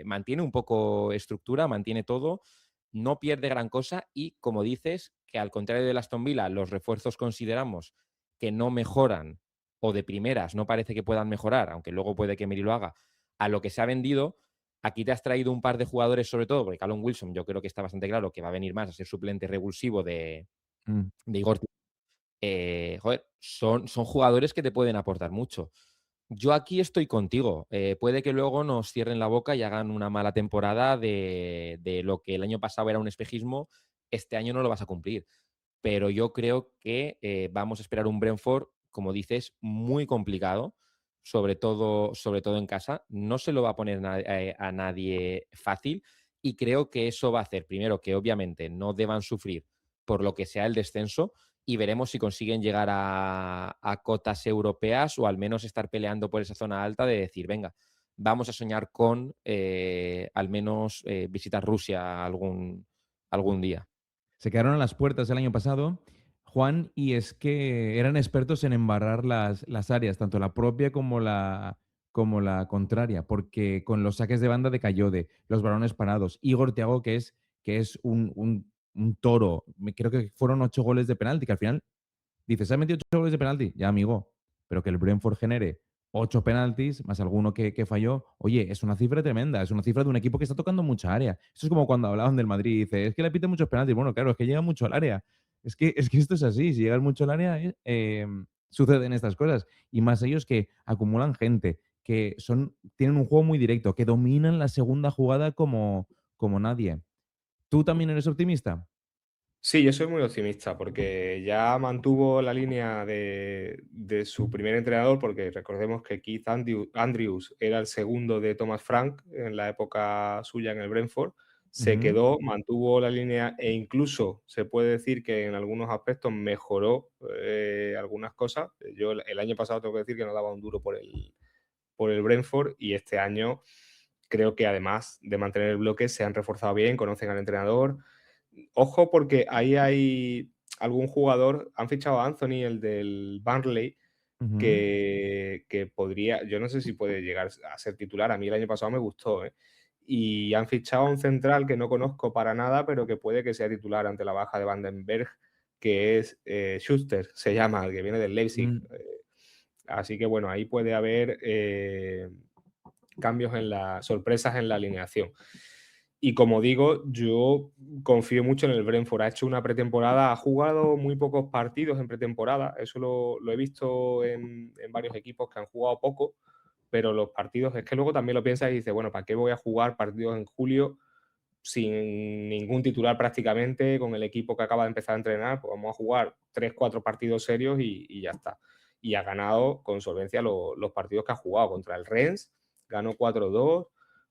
S3: mantiene un poco estructura, mantiene todo, no pierde gran cosa y, como dices, que al contrario del Aston Villa, los refuerzos consideramos que no mejoran o de primeras no parece que puedan mejorar, aunque luego puede que Meri lo haga, a lo que se ha vendido. Aquí te has traído un par de jugadores, sobre todo, porque Callum Wilson yo creo que está bastante claro que va a venir más a ser suplente revulsivo
S1: Mm.
S3: de Igor. Joder, son jugadores que te pueden aportar mucho. Yo aquí estoy contigo. Puede que luego nos cierren la boca y hagan una mala temporada de lo que el año pasado era un espejismo, este año no lo vas a cumplir. Pero yo creo que vamos a esperar un Brentford, como dices, muy complicado, sobre todo en casa. No se lo va a poner a nadie fácil y creo que eso va a hacer, primero, que obviamente no deban sufrir por lo que sea el descenso y veremos si consiguen llegar a cotas europeas o al menos estar peleando por esa zona alta de decir, venga, vamos a soñar con al menos visitar Rusia algún día.
S1: Se quedaron a las puertas el año pasado, Juan, y es que eran expertos en embarrar las áreas, tanto la propia como la contraria, porque con los saques de banda de Cayode, los balones parados, Igor Thiago, que es un toro, creo que fueron 8 goles de penalti, que al final dices, ¿has metido 8 goles de penalti? Ya, amigo, pero que el Brentford genere 8 penaltis, más alguno que falló, oye, es una cifra tremenda, es una cifra de un equipo que está tocando mucha área. Esto es como cuando hablaban del Madrid, dice, es que le piten muchos penaltis. Bueno, claro, es que llega mucho al área. Es que esto es así, si llegas mucho al área, suceden estas cosas. Y más ellos que acumulan gente, tienen un juego muy directo, que dominan la segunda jugada como nadie. ¿Tú también eres optimista?
S2: Sí, yo soy muy optimista porque ya mantuvo la línea de su primer entrenador, porque recordemos que Keith Andrews era el segundo de Thomas Frank en la época suya en el Brentford. Se
S1: Ujú.
S2: quedó, mantuvo la línea e incluso se puede decir que en algunos aspectos mejoró algunas cosas. Yo el año pasado tengo que decir que no daba un duro por el Brentford y este año creo que además de mantener el bloque se han reforzado bien, conocen al entrenador. Ojo porque ahí hay algún jugador, han fichado a Anthony, el del Burnley,
S1: Ujú.
S2: que podría, yo no sé si puede llegar a ser titular, a mí el año pasado me gustó, ¿eh? Y han fichado a un central que no conozco para nada, pero que puede que sea titular ante la baja de Vandenberg, que es Schuster, se llama, el que viene del Leipzig.
S1: Mm.
S2: Así que bueno, ahí puede haber cambios sorpresas en la alineación. Y como digo, yo confío mucho en el Brentford. Ha hecho una pretemporada, ha jugado muy pocos partidos en pretemporada. Eso lo he visto en varios equipos que han jugado poco, pero los partidos, es que luego también lo piensas y dices, bueno, ¿para qué voy a jugar partidos en julio sin ningún titular prácticamente, con el equipo que acaba de empezar a entrenar? Pues vamos a jugar 3 4 partidos serios y ya está. Y ha ganado con solvencia los partidos que ha jugado contra el Rennes, ganó 4-2,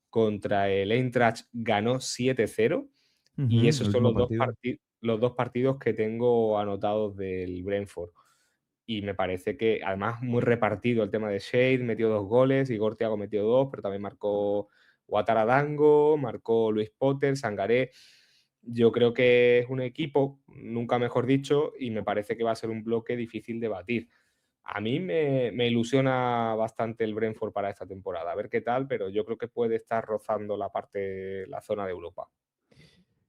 S2: contra el Eintracht ganó 7-0
S1: Ujú.
S2: y
S1: El
S2: esos son
S1: último partido.
S2: los dos partidos que tengo anotados del Brentford. Y me parece que además muy repartido el tema de Shade, metió 2 goles, Igor Thiago metió 2, pero también marcó Ouattara Dango, marcó Luis Potter, Sangaré. Yo creo que es un equipo, nunca mejor dicho, y me parece que va a ser un bloque difícil de batir. A mí me ilusiona bastante el Brentford para esta temporada, a ver qué tal, pero yo creo que puede estar rozando la zona de Europa.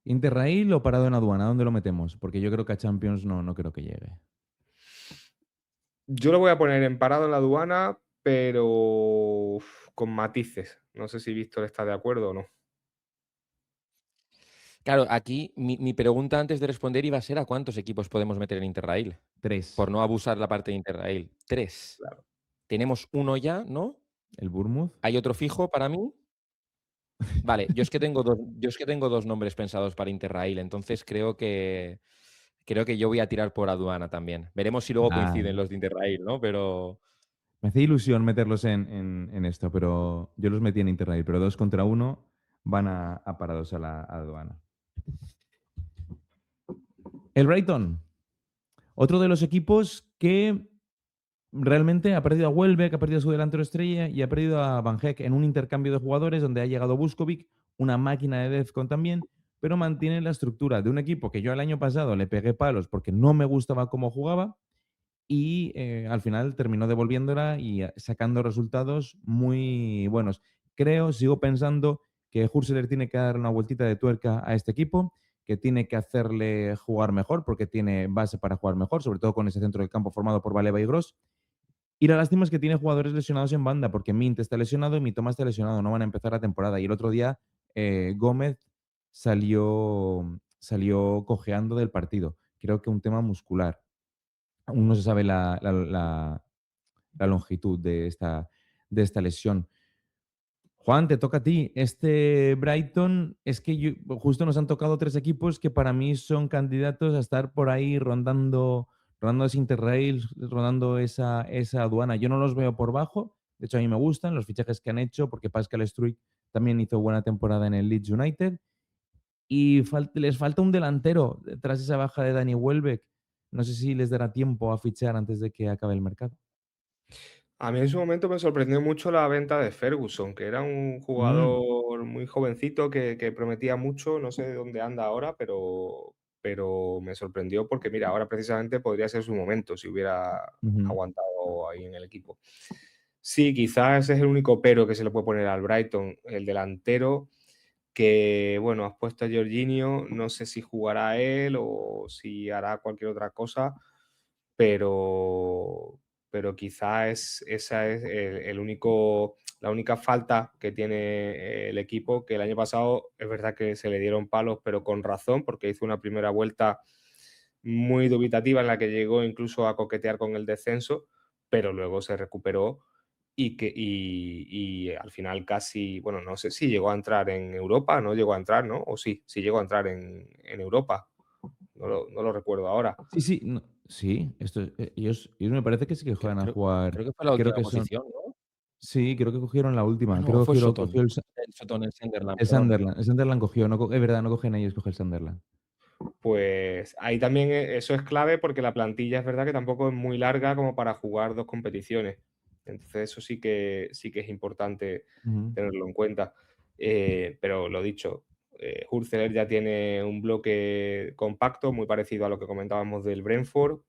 S1: ¿Interrail o parado en aduana? ¿Dónde lo metemos? Porque yo creo que a Champions no creo que llegue.
S2: Yo lo voy a poner en parado en la aduana, pero con matices. No sé si Víctor está de acuerdo o no.
S3: Claro, aquí mi pregunta antes de responder iba a ser: ¿a cuántos equipos podemos meter en Interrail?
S1: 3.
S3: Por no abusar la parte de Interrail. 3.
S2: Claro.
S3: Tenemos uno ya, ¿no?
S1: el Bournemouth.
S3: ¿Hay otro fijo para mí? Vale, yo es que tengo dos nombres pensados para Interrail, entonces creo que yo voy a tirar por Aduana también. Veremos si luego
S1: Ah,
S3: coinciden los de Interrail, ¿no? Pero
S1: me hacía ilusión meterlos en esto, pero yo los metí en Interrail, pero 2 contra 1 van a parados a la aduana. El Brighton, otro de los equipos que realmente ha perdido a Welbeck, ha perdido a su delantero estrella y ha perdido a Van Heck en un intercambio de jugadores donde ha llegado Vuskovic, una máquina de Defcon también, pero mantiene la estructura de un equipo que yo el año pasado le pegué palos porque no me gustaba cómo jugaba y al final terminó devolviéndola y sacando resultados muy buenos. Sigo pensando que Hurseler tiene que dar una vueltita de tuerca a este equipo, que tiene que hacerle jugar mejor porque tiene base para jugar mejor, sobre todo con ese centro del campo formado por Baleba y Gross. Y la lástima es que tiene jugadores lesionados en banda, porque Mint está lesionado y Mitoma está lesionado, no van a empezar la temporada. Y el otro día Gómez salió cojeando del partido. Creo que un tema muscular. Aún no se sabe la longitud de esta lesión. Juan, te toca a ti. Este Brighton, es que justo nos han tocado 3 equipos que para mí son candidatos a estar por ahí rondando ese Interrail, rondando esa aduana. Yo no los veo por bajo. De hecho, a mí me gustan los fichajes que han hecho, porque Pascal Struijk también hizo buena temporada en el Leeds United. Y les falta un delantero tras esa baja de Danny Welbeck. No sé si les dará tiempo a fichar antes de que acabe el mercado.
S2: A mí en su momento me sorprendió mucho la venta de Ferguson, que era un
S1: Mm,
S2: jugador muy jovencito que prometía mucho, no sé de dónde anda ahora, pero me sorprendió porque, mira, ahora precisamente podría ser su momento si hubiera
S1: ujú.
S2: aguantado ahí en el equipo. Sí, quizás ese es el único pero que se le puede poner al Brighton, el delantero, que bueno, has puesto a Jorginho, no sé si jugará él o si hará cualquier otra cosa, pero, pero quizás esa es la única falta que tiene el equipo, que el año pasado es verdad que se le dieron palos, pero con razón, porque hizo una primera vuelta muy dubitativa en la que llegó incluso a coquetear con el descenso, pero luego se recuperó y al final casi, bueno, no sé si llegó a entrar en Europa, no llegó a entrar, ¿no? O sí llegó a entrar en Europa, no lo recuerdo ahora.
S1: Sí, sí, sí. Ellos me parece que sí que juegan a jugar.
S3: creo que fue la
S1: Creo
S3: última
S1: que son.
S3: posición, ¿no?
S1: Sí, creo que cogieron la
S3: Ah,
S1: última.
S3: no,
S1: Creo que
S3: fue
S1: cogió
S3: Soton.
S1: el,
S3: El Soton, el Sunderland,
S1: el
S3: perdón.
S1: Sunderland. El Sunderland cogió. No, es verdad, no cogen ellos, coge el Sunderland.
S2: Pues ahí también eso es clave porque la plantilla es verdad que tampoco es muy larga como para jugar 2 competiciones. Entonces eso sí que es importante
S1: Ujú.
S2: tenerlo en cuenta. Pero lo dicho, Hurzeler ya tiene un bloque compacto, muy parecido a lo que comentábamos del Brentford.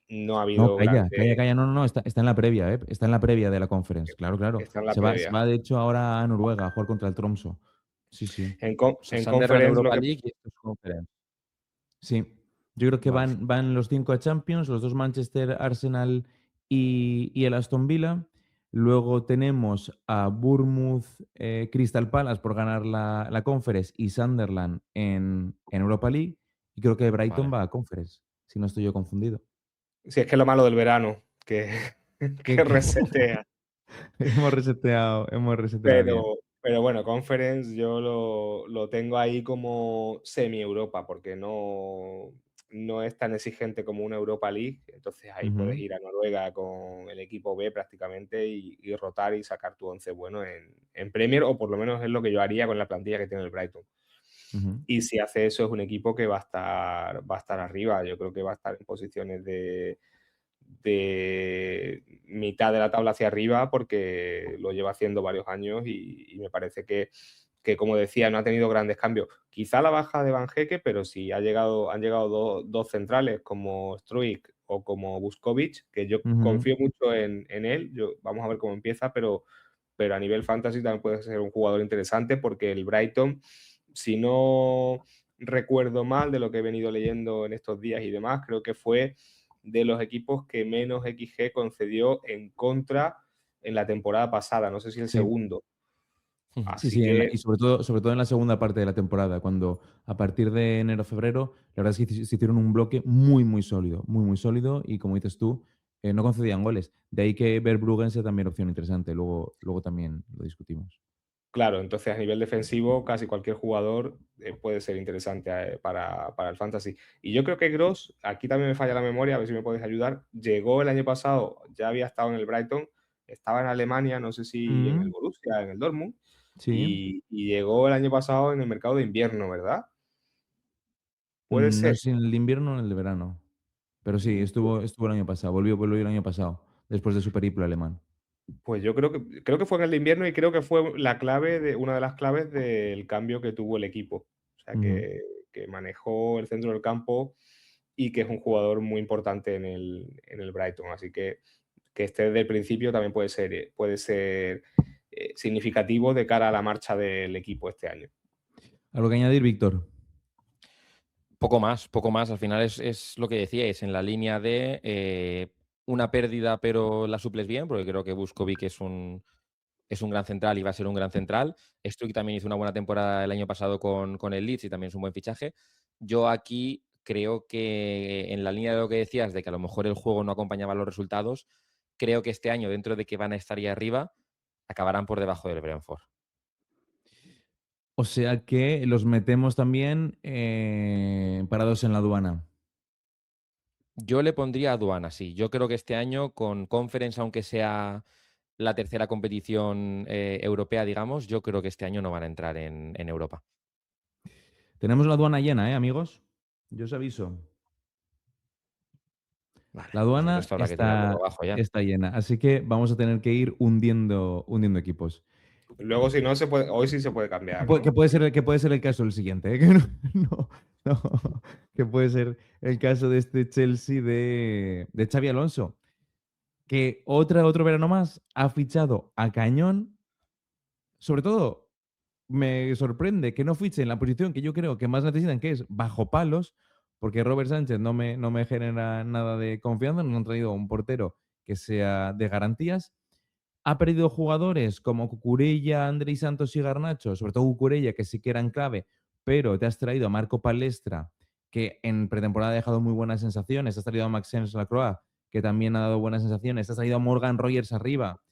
S2: No ha
S1: No,
S2: habido
S1: calla,
S2: grandes.
S1: calla, calla. No, no, no. Está en la previa, ¿eh? Está en la previa de la conference. Claro, claro.
S2: Está en la
S1: Se
S2: previa.
S1: va, de hecho, ahora a Noruega a jugar contra el Tromso. Sí, sí.
S3: O sea,
S2: En
S3: Sunderland
S2: Conference lo
S3: Europa
S2: que
S3: League y esto es Conference.
S1: Sí, yo creo que
S3: Vale.
S1: van los 5 a Champions, los dos Manchester, Arsenal y el Aston Villa. Luego tenemos a Bournemouth, Crystal Palace por ganar la Conference y Sunderland en Europa League. Y creo que Brighton
S3: Vale.
S1: va a Conference, si no estoy yo confundido.
S2: sí es que es lo malo del verano, que,
S1: Que-
S2: que resetea.
S1: hemos reseteado bien.
S2: Pero bueno, Conference yo lo tengo ahí como semi-Europa, porque no es tan exigente como una Europa League. Entonces ahí puedes
S1: Ujú,
S2: ir a Noruega con el equipo B prácticamente y rotar y sacar tu 11 bueno en Premier, o por lo menos es lo que yo haría con la plantilla que tiene el Brighton.
S1: ujú,
S2: Y si hace eso, es un equipo que va a estar arriba. Yo creo que va a estar en posiciones de mitad de la tabla hacia arriba porque lo lleva haciendo varios años y me parece que, como decía, no ha tenido grandes cambios. Quizá la baja de Van Hecke, pero sí han llegado dos centrales como Struijk o como Vuskovic, que yo
S1: ujú.
S2: confío mucho en él. Vamos a ver cómo empieza, pero a nivel fantasy también puede ser un jugador interesante porque el Brighton, si no recuerdo mal de lo que he venido leyendo en estos días y demás, creo que fue de los equipos que menos XG concedió en contra en la temporada pasada, no sé si el
S1: Sí.
S2: segundo.
S3: Ujú.
S1: Sí,
S2: Así
S1: sí,
S2: que
S1: y sobre todo en la segunda parte de la temporada, cuando a partir de enero-febrero, la verdad es que se hicieron un bloque muy, muy sólido, muy, muy sólido, y como dices tú, no concedían goles. De ahí que Verbruggen sea también opción interesante. Luego también lo discutimos.
S2: Claro, entonces a nivel defensivo casi cualquier jugador puede ser interesante para el fantasy. Y yo creo que Gross, aquí también me falla la memoria, a ver si me podéis ayudar, llegó el año pasado, ya había estado en el Brighton, estaba en Alemania, no sé si en el Borussia, en el Dortmund,
S1: Sí.
S2: y llegó el año pasado en el mercado de invierno, ¿verdad? Puede
S1: No
S2: ser.
S1: sé en el de invierno o en el de verano. Pero sí, estuvo el año pasado. Volvió el año pasado, después de su periplo alemán.
S2: Pues yo creo que fue en el de invierno y creo que fue una de las claves del cambio que tuvo el equipo. O sea,
S1: Ujú.
S2: que manejó el centro del campo y que es un jugador muy importante en el Brighton. Así que esté desde el principio también puede ser significativo de cara a la marcha del equipo este año.
S1: ¿Algo que añadir, Víctor?
S3: Poco más, poco más. Al final es lo que decíais, en la línea de una pérdida, pero la suples bien, porque creo que Vuskovic es un gran central y va a ser un gran central. Struijk también hizo una buena temporada el año pasado con el Leeds y también es un buen fichaje. Yo aquí creo que en la línea de lo que decías, de que a lo mejor el juego no acompañaba los resultados, creo que este año, dentro de que van a estar ahí arriba, acabarán por debajo del Brentford.
S1: O sea que los metemos también parados en la aduana.
S3: Yo le pondría a Aduana, sí. Yo creo que este año con Conference, aunque sea la tercera competición europea, digamos, yo creo que este año no van a entrar en Europa.
S1: Tenemos la aduana llena, amigos? Yo os aviso.
S3: Vale,
S1: La
S3: pues
S1: aduana
S3: entonces habrá que tirarlo abajo ya.
S1: está llena, así que vamos a tener que ir hundiendo equipos.
S2: Luego, si no, hoy sí se puede cambiar, ¿no?
S1: Que puede ser el caso del siguiente, ¿eh? Que no, no, que puede ser el caso de este Chelsea de Xavi Alonso, que otro verano más ha fichado a cañón. Sobre todo, me sorprende que no fiche en la posición que yo creo que más necesitan, que es bajo palos, porque Robert Sánchez no me genera nada de confianza, no han traído un portero que sea de garantías. Ha perdido jugadores como Cucurella, Andrei Santos y Garnacho, sobre todo Cucurella, que sí que eran clave, pero te has traído a Marco Palestra, que en pretemporada ha dejado muy buenas sensaciones. Has traído a Maxence Lacroix, que también ha dado buenas sensaciones. Has traído a Morgan Rogers arriba.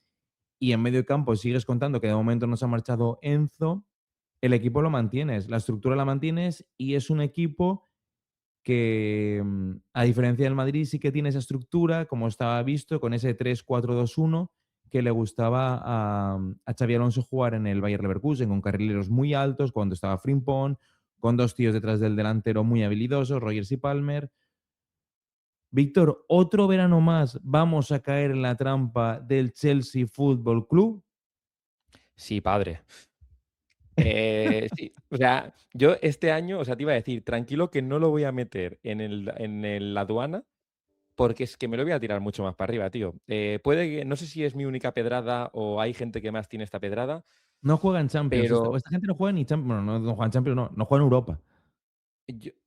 S1: Y en medio campo sigues contando que de momento no se ha marchado Enzo. El equipo lo mantienes, la estructura la mantienes y es un equipo que, a diferencia del Madrid, sí que tiene esa estructura, como estaba visto, con ese 3-4-2-1 que le gustaba a Xabi Alonso jugar en el Bayer Leverkusen, con carrileros muy altos, cuando estaba Frimpong, con dos tíos detrás del delantero muy habilidosos, Rogers y Palmer. Víctor, otro verano más vamos a caer en la trampa del Chelsea Football Club.
S3: Sí, padre. Sí, o sea, yo este año, o sea, te iba a decir, tranquilo que no lo voy a meter la aduana, porque es que me lo voy a tirar mucho más para arriba, tío. Puede que, no sé si es mi única pedrada o hay gente que más tiene esta pedrada,
S1: No juegan Champions.
S3: pero
S1: Esta gente no juega ni Champions. Bueno, no juegan Champions, no juegan Europa.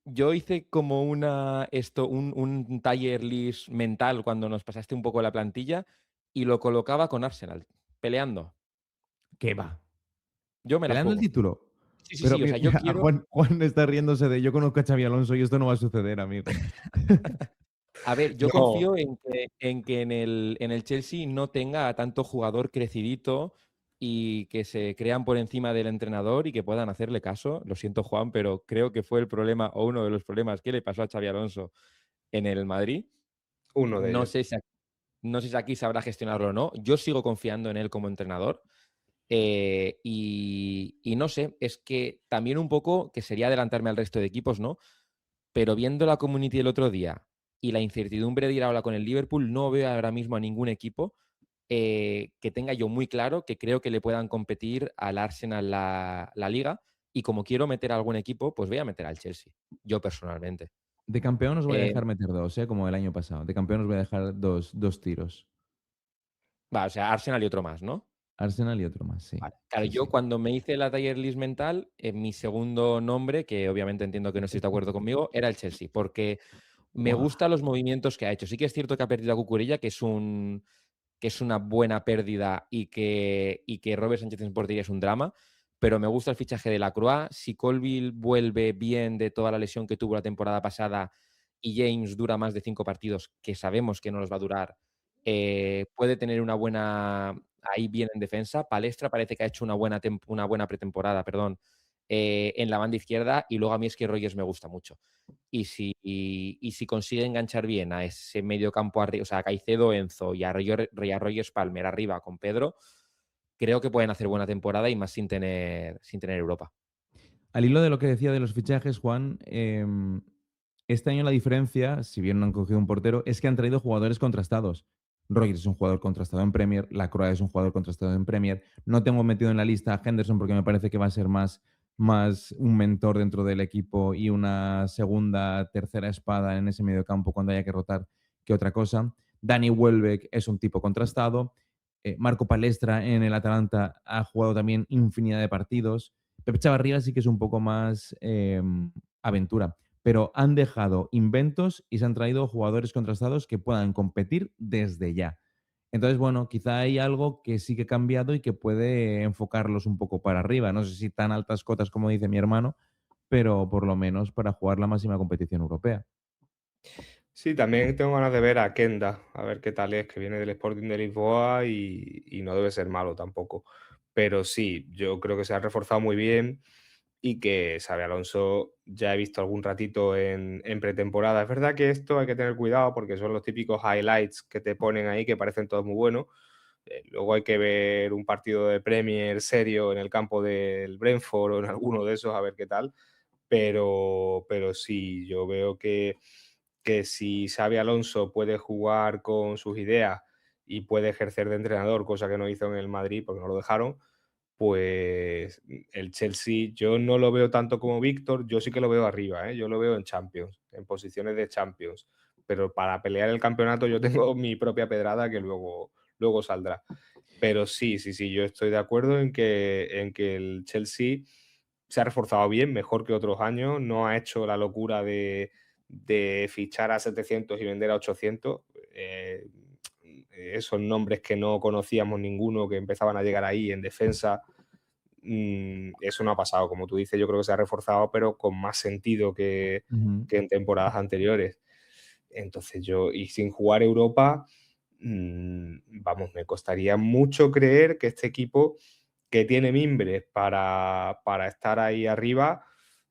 S3: yo hice como un tier list mental cuando nos pasaste un poco la plantilla y lo colocaba con Arsenal, peleando.
S1: ¿Qué va?
S3: Yo me la
S1: Peleando el
S3: juego.
S1: título.
S3: Sí, sí,
S1: Pero
S3: sí, o sea, yo
S1: mira, a
S3: quiero.
S1: Juan está riéndose de yo conozco a Xavi Alonso y esto no va a suceder, amigo.
S3: A ver, yo
S2: No,
S3: confío en que en el Chelsea no tenga a tanto jugador crecidito y que se crean por encima del entrenador y que puedan hacerle caso. Lo siento, Juan, pero creo que fue el problema o uno de los problemas que le pasó a Xavi Alonso en el Madrid.
S2: uno de
S3: No
S2: ellos.
S3: sé si, no sé si aquí sabrá gestionarlo o no. Yo sigo confiando en él como entrenador. Y no sé, es que también un poco, que sería adelantarme al resto de equipos, ¿no? Pero viendo la Community el otro día y la incertidumbre de ir ahora con el Liverpool, no veo ahora mismo a ningún equipo que tenga yo muy claro que creo que le puedan competir al Arsenal la liga. Y como quiero meter a algún equipo, pues voy a meter al Chelsea, yo personalmente.
S1: De campeón os voy a
S3: Eh,
S1: dejar meter dos, como el año pasado. De campeón os voy a dejar dos tiros.
S3: o sea, Arsenal y otro más, ¿no?
S1: Arsenal y otro más, sí.
S3: Vale. Claro,
S1: Sí,
S3: yo
S1: sí.
S3: cuando me hice la tier list mental, mi segundo nombre, que obviamente entiendo que no estáis de acuerdo conmigo, era el Chelsea, porque me
S1: Buah.
S3: gustan los movimientos que ha hecho. Sí que es cierto que ha perdido a Cucurella, que es una buena pérdida y que Robert Sánchez en portería es un drama, pero me gusta el fichaje de Lacroix. Si Colville vuelve bien de toda la lesión que tuvo la temporada pasada y James dura más de 5 partidos, que sabemos que no los va a durar, puede tener una buena ahí bien en defensa. Palestra parece que ha hecho una buena pretemporada, perdón, en la banda izquierda, y luego a mí es que Rogers me gusta mucho. Y si consigue enganchar bien a ese medio campo arriba, o sea, a Caicedo, Enzo y a Rogers Palmer arriba con Pedro, creo que pueden hacer buena temporada y más sin tener Europa.
S1: Al hilo de lo que decía de los fichajes, Juan, este año la diferencia, si bien no han cogido un portero, es que han traído jugadores contrastados. Rodgers es un jugador contrastado en Premier, Lacroix es un jugador contrastado en Premier. No tengo metido en la lista a Henderson porque me parece que va a ser más un mentor dentro del equipo y una segunda, tercera espada en ese medio campo cuando haya que rotar que otra cosa. Danny Welbeck es un tipo contrastado. Marco Palestra en el Atalanta ha jugado también infinidad de partidos. Pep Chavarría sí que es un poco más aventura, pero han dejado inventos y se han traído jugadores contrastados que puedan competir desde ya. Entonces, bueno, quizá hay algo que sí que ha cambiado y que puede enfocarlos un poco para arriba. No sé si tan altas cotas como dice mi hermano, pero por lo menos para jugar la máxima competición europea.
S2: Sí, también tengo ganas de ver a Kenda, a ver qué tal es, que viene del Sporting de Lisboa y no debe ser malo tampoco. Pero sí, yo creo que se ha reforzado muy bien y que Xabi Alonso ya he visto algún ratito en pretemporada. Es verdad que esto hay que tener cuidado porque son los típicos highlights que te ponen ahí que parecen todos muy buenos. Luego hay que ver un partido de Premier serio en el campo del Brentford o en alguno de esos a ver qué tal. Pero sí, yo veo que si Xabi Alonso puede jugar con sus ideas y puede ejercer de entrenador, cosa que no hizo en el Madrid porque no lo dejaron, pues el Chelsea yo no lo veo tanto como Víctor, yo sí que lo veo arriba, ¿eh? Yo lo veo en Champions, en posiciones de Champions, pero para pelear el campeonato yo tengo mi propia pedrada que luego saldrá. Pero sí, sí, sí, yo estoy de acuerdo en que el Chelsea se ha reforzado bien, mejor que otros años, no ha hecho la locura de fichar a 700 y vender a 800. Esos nombres que no conocíamos ninguno, que empezaban a llegar ahí en defensa, eso no ha pasado. Como tú dices, yo creo que se ha reforzado, pero con más sentido que,
S1: Ujú.
S2: que en temporadas anteriores. Entonces y sin jugar Europa, vamos, me costaría mucho creer que este equipo que tiene mimbres para estar ahí arriba,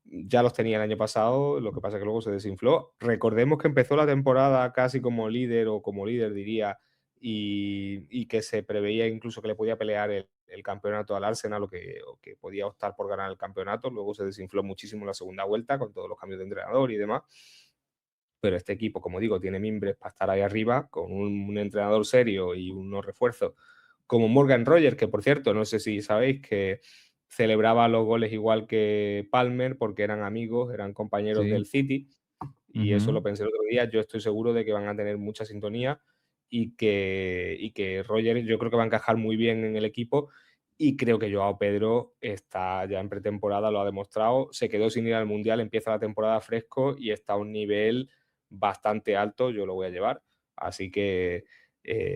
S2: ya los tenía el año pasado, lo que pasa es que luego se desinfló. Recordemos que empezó la temporada casi como líder o como líder diría, y que se preveía incluso que le podía pelear el campeonato al Arsenal o que podía optar por ganar el campeonato. Luego se desinfló muchísimo en la segunda vuelta con todos los cambios de entrenador y demás. Pero este equipo, como digo, tiene mimbres para estar ahí arriba con un entrenador serio y unos refuerzos como Morgan Rogers, que por cierto, no sé si sabéis que celebraba los goles igual que Palmer porque eran amigos, eran compañeros
S1: Sí.
S2: del City y eso
S1: Ujú.
S2: lo pensé el otro día. Yo estoy seguro de que van a tener mucha sintonía y que Rogers yo creo que va a encajar muy bien en el equipo y creo que Joao Pedro está ya en pretemporada, lo ha demostrado, se quedó sin ir al Mundial, empieza la temporada fresco y está a un nivel bastante alto, yo lo voy a llevar, así que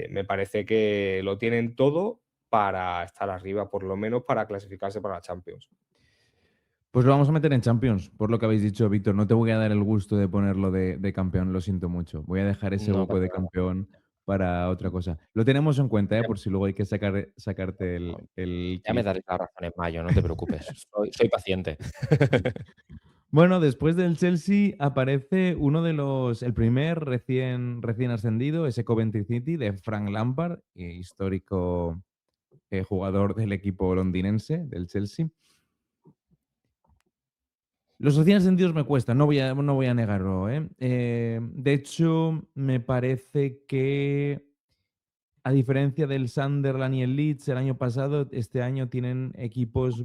S2: me parece que lo tienen todo para estar arriba, por lo menos para clasificarse para la Champions.
S1: Pues lo vamos a meter en Champions, por lo que habéis dicho, Víctor. No te voy a dar el gusto de ponerlo de campeón, lo siento mucho. Voy a dejar ese
S3: No
S1: hueco
S3: pasa
S1: de
S3: nada.
S1: campeón para otra cosa. Lo tenemos en cuenta,
S3: Ya
S1: por si luego hay que sacarte el
S3: ya me
S1: kit.
S3: daré la razón en mayo, no te preocupes. Soy paciente.
S1: Bueno, después del Chelsea aparece el primer recién ascendido, ese Coventry City de Frank Lampard, histórico jugador del equipo londinense, del Chelsea. Los recién ascendidos me cuestan, no voy a negarlo, ¿eh? De hecho, me parece que, a diferencia del Sunderland y el Leeds el año pasado, este año tienen equipos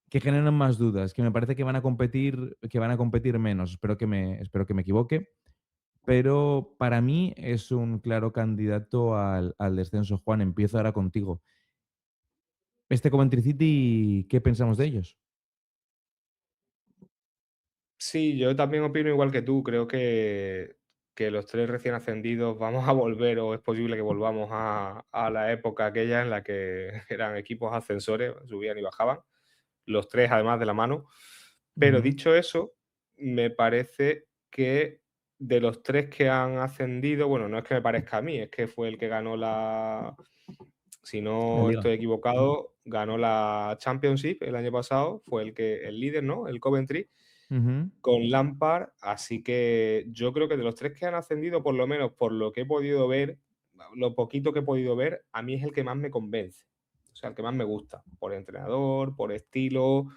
S1: que generan más dudas, que me parece que van a competir menos. Espero que me equivoque, pero para mí es un claro candidato al descenso. Juan, empiezo ahora contigo. Este Coventry City, ¿qué pensamos de ellos?
S2: Sí, yo también opino igual que tú. Creo que los tres recién ascendidos vamos a volver, o es posible que volvamos a la época aquella en la que eran equipos ascensores, subían y bajaban, los tres además de la mano. Pero
S1: Ujú.
S2: dicho eso, me parece que de los 3 que han ascendido, bueno, no es que me parezca a mí, es que fue el que ganó si
S1: La
S2: no
S1: liga.
S2: estoy equivocado, ganó la Championship el año pasado, fue el líder, ¿no? El Coventry,
S1: Ujú,
S2: con Lampard, así que yo creo que de los 3 que han ascendido, por lo menos por lo que he podido ver, lo poquito que he podido ver, a mí es el que más me convence. O sea, el que más me gusta, por entrenador, por estilo,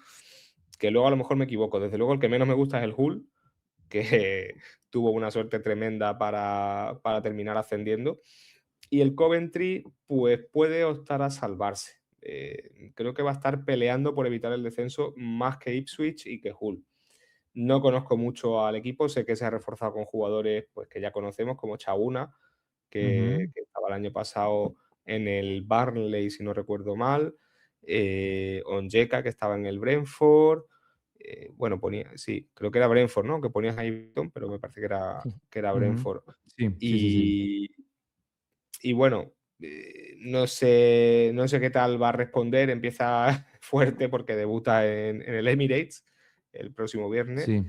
S2: que luego a lo mejor me equivoco. Desde luego el que menos me gusta es el Hull, que tuvo una suerte tremenda para terminar ascendiendo. Y el Coventry, pues puede optar a salvarse. Creo que va a estar peleando por evitar el descenso más que Ipswich y que Hull. No conozco mucho al equipo, sé que se ha reforzado con jugadores pues, que ya conocemos, como Chauna,
S1: ujú.
S2: que estaba el año pasado en el Burnley, si no recuerdo mal, Onyeka, que estaba en el Brentford, bueno, sí, creo que era Brentford, ¿no? Que ponías ahí, pero me parece que era
S1: Ujú.
S2: Brentford.
S1: Sí, sí, sí, sí.
S2: Y, y bueno, no sé qué tal va a responder, empieza fuerte porque debuta en el Emirates el próximo viernes.
S1: Sí.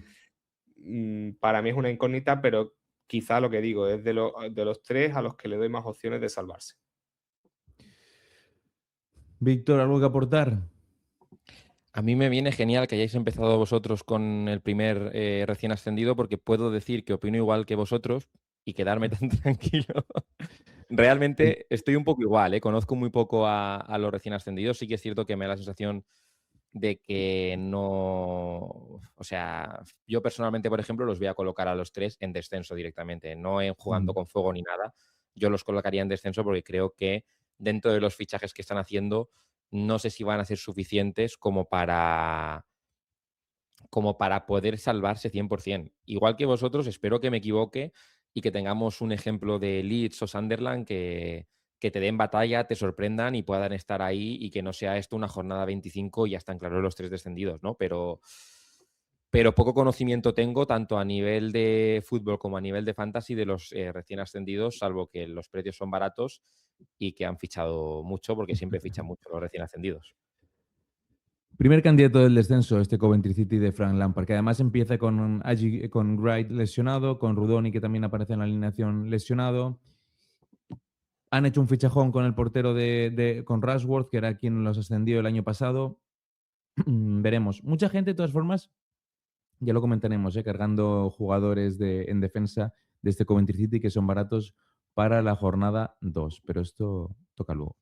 S2: Para mí es una incógnita, pero quizá lo que digo es de los 3 a los que le doy más opciones de salvarse.
S1: Víctor, ¿algo que aportar?
S3: A mí me viene genial que hayáis empezado vosotros con el primer recién ascendido, porque puedo decir que opino igual que vosotros y quedarme tan tranquilo.
S1: Sí.
S3: Realmente estoy un poco igual, ¿eh? Conozco muy poco a los recién ascendidos. Sí que es cierto que me da la sensación de que no... O sea, yo personalmente, por ejemplo, los voy a colocar a los 3 en descenso directamente, no en jugando
S1: Mm.
S3: con fuego ni nada. Yo los colocaría en descenso porque creo que dentro de los fichajes que están haciendo, no sé si van a ser suficientes como para poder salvarse 100%. Igual que vosotros, espero que me equivoque y que tengamos un ejemplo de Leeds o Sunderland que te den batalla, te sorprendan y puedan estar ahí y que no sea esto una jornada 25 y ya están claros los 3 descendidos, ¿no? Pero poco conocimiento tengo tanto a nivel de fútbol como a nivel de fantasy de los recién ascendidos, salvo que los precios son baratos y que han fichado mucho, porque siempre fichan mucho los recién ascendidos.
S1: Primer candidato del descenso, este Coventry City de Frank Lampard, que además empieza con Wright lesionado, con Rudoni, que también aparece en la alineación lesionado. Han hecho un fichajón con el portero con Rashworth, que era quien los ascendió el año pasado. Veremos. Mucha gente, de todas formas, ya lo comentaremos, cargando jugadores en defensa de este Coventry City que son baratos para la jornada 2, pero esto toca luego.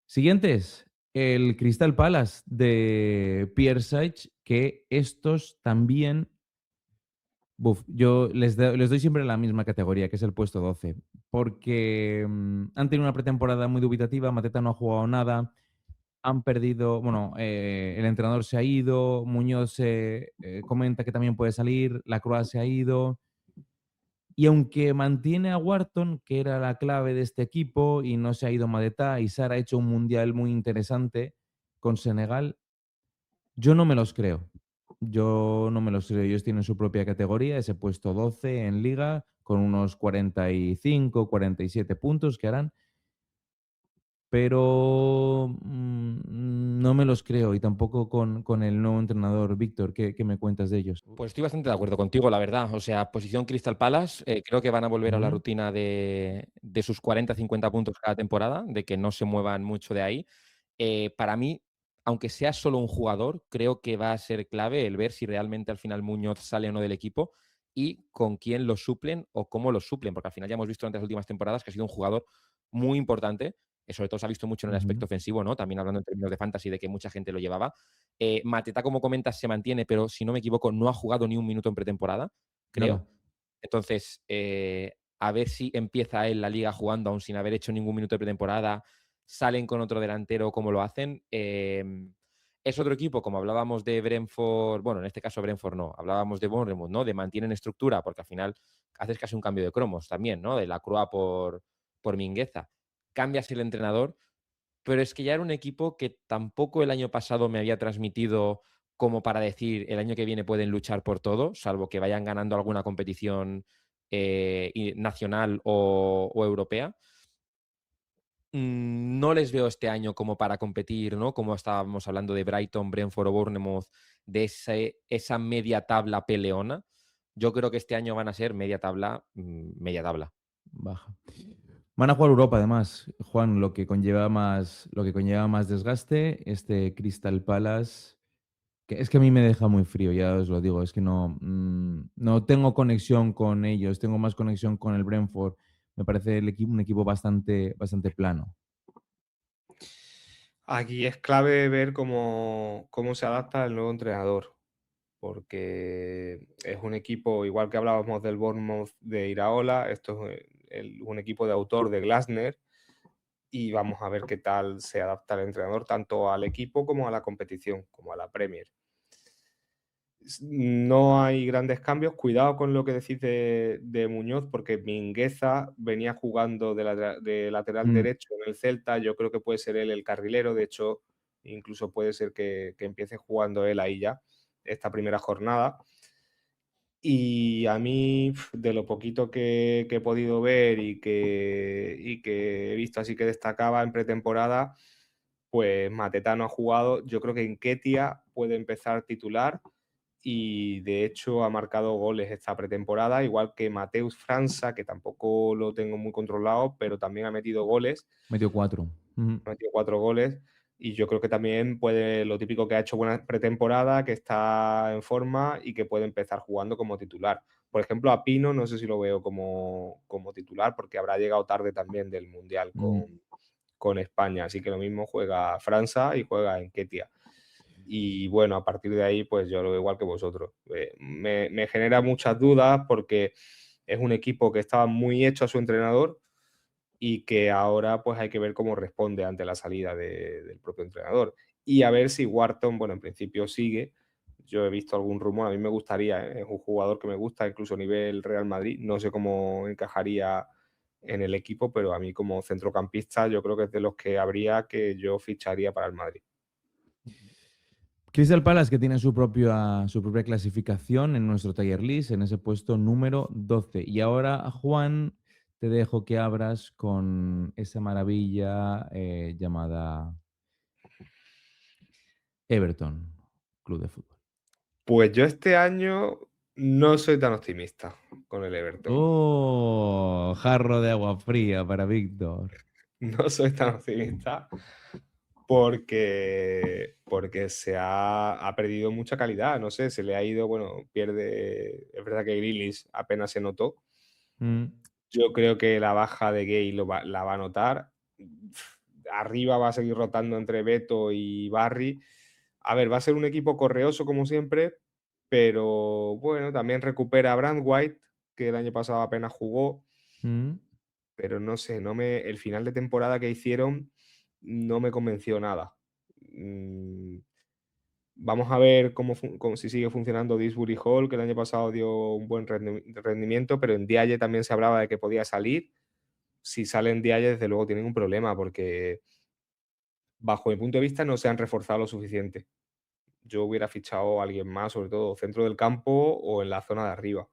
S1: Siguientes, el Crystal Palace de Pierre Sage, que estos también, yo les doy siempre la misma categoría, que es el puesto 12, porque han tenido una pretemporada muy dubitativa, Mateta no ha jugado nada, han perdido, bueno, el entrenador se ha ido, Muñoz comenta que también puede salir, Lacroix se ha ido, y aunque mantiene a Wharton, que era la clave de este equipo, y no se ha ido Mateta, y Sara ha hecho un mundial muy interesante con Senegal, yo no me los creo. Yo no me los creo. Ellos tienen su propia categoría, ese puesto 12 en liga, con unos 45, 47 puntos que harán, pero no me los creo y tampoco con el nuevo entrenador. Víctor, ¿qué me cuentas de ellos?
S3: Pues estoy bastante de acuerdo contigo, la verdad. O sea, posición Crystal Palace, creo que van a volver a la
S1: Ujú,
S3: rutina de sus 40-50 puntos cada temporada, de que no se muevan mucho de ahí. Para mí, aunque sea solo un jugador, creo que va a ser clave el ver si realmente al final Muñoz sale o no del equipo y con quién lo suplen o cómo lo suplen, porque al final ya hemos visto durante las últimas temporadas que ha sido un jugador muy importante. Sobre todo se ha visto mucho en el aspecto
S1: ujú.
S3: ofensivo, ¿no? También hablando en términos de fantasy, de que mucha gente lo llevaba. Mateta, como comentas, se mantiene, pero si no me equivoco, no ha jugado ni un minuto en pretemporada, creo.
S1: Nada.
S3: Entonces, a ver si empieza él la liga jugando aún sin haber hecho ningún minuto de pretemporada, salen con otro delantero, como lo hacen. Es otro equipo, como hablábamos de Brentford, bueno, en este caso Brentford no, hablábamos de Bournemouth, ¿no? De mantienen estructura, porque al final haces casi un cambio de cromos también, ¿no? De la Croa por Mingueza. Cambias el entrenador, pero es que ya era un equipo que tampoco el año pasado me había transmitido como para decir el año que viene pueden luchar por todo, salvo que vayan ganando alguna competición nacional o europea. No les veo este año como para competir, ¿no? Como estábamos hablando de Brighton, Brentford o Bournemouth, de esa media tabla peleona. Yo creo que este año van a ser media tabla, media tabla.
S1: Baja. Van a jugar Europa, además, Juan, lo que conlleva más desgaste. Este Crystal Palace, que es que a mí me deja muy frío, ya os lo digo. Es que no tengo conexión con ellos, tengo más conexión con el Brentford. Me parece un equipo bastante plano.
S2: Aquí es clave ver cómo se adapta el nuevo entrenador, porque es un equipo, igual que hablábamos del Bournemouth de Iraola, esto es un equipo de autor de Glasner, y vamos a ver qué tal se adapta el entrenador tanto al equipo como a la competición, como a la Premier. No hay grandes cambios. Cuidado con lo que decís de Muñoz, porque Mingueza venía jugando de lateral
S1: Mm,
S2: derecho en el Celta. Yo creo que puede ser él el carrilero. De hecho, incluso puede ser que empiece jugando él ahí ya, esta primera jornada. Y a mí, de lo poquito que he podido ver y que he visto así que destacaba en pretemporada, pues Mateta no ha jugado. Yo creo que Nketiah puede empezar titular y de hecho ha marcado goles esta pretemporada, igual que Mateus França, que tampoco lo tengo muy controlado, pero también ha metido goles,
S1: Metió 4.
S2: ha metido 4 goles. Y yo creo que también puede, lo típico, que ha hecho buena pretemporada, que está en forma y que puede empezar jugando como titular. Por ejemplo, a Pino no sé si lo veo como titular, porque habrá llegado tarde también del Mundial con España. Así que lo mismo juega França y juega Nketiah. Y bueno, a partir de ahí, pues yo lo veo igual que vosotros. Me genera muchas dudas porque es un equipo que estaba muy hecho a su entrenador y que ahora pues hay que ver cómo responde ante la salida del propio entrenador. Y a ver si Wharton, bueno, en principio sigue. Yo he visto algún rumor, a mí me gustaría, ¿eh? Es un jugador que me gusta, incluso a nivel Real Madrid. No sé cómo encajaría en el equipo, pero a mí como centrocampista yo creo que es de los que habría que yo ficharía para el Madrid.
S1: Crystal Palace, que tiene su propia clasificación en nuestro Tier List, en ese puesto número 12. Y ahora, Juan, te dejo que abras con esa maravilla llamada Everton, Club de Fútbol.
S2: Pues yo este año no soy tan optimista con el Everton.
S1: ¡Oh! Jarro de agua fría para Víctor.
S2: No soy tan optimista porque ha perdido mucha calidad. No sé, se le ha ido, bueno, pierde. Es verdad que Grealish apenas se notó.
S1: Mm,
S2: Yo creo que la baja de Gay la va a notar. Arriba va a seguir rotando entre Beto y Barry. A ver, va a ser un equipo correoso como siempre, pero bueno, también recupera a Brand White, que el año pasado apenas jugó,
S1: mm.
S2: pero no sé, el final de temporada que hicieron no me convenció nada. Mm, Vamos a ver si sigue funcionando Disbury Hall, que el año pasado dio un buen rendimiento, pero en Dialle también se hablaba de que podía salir. Si sale en Dialle, desde luego tienen un problema, porque bajo mi punto de vista no se han reforzado lo suficiente. Yo hubiera fichado a alguien más, sobre todo centro del campo o en la zona de arriba.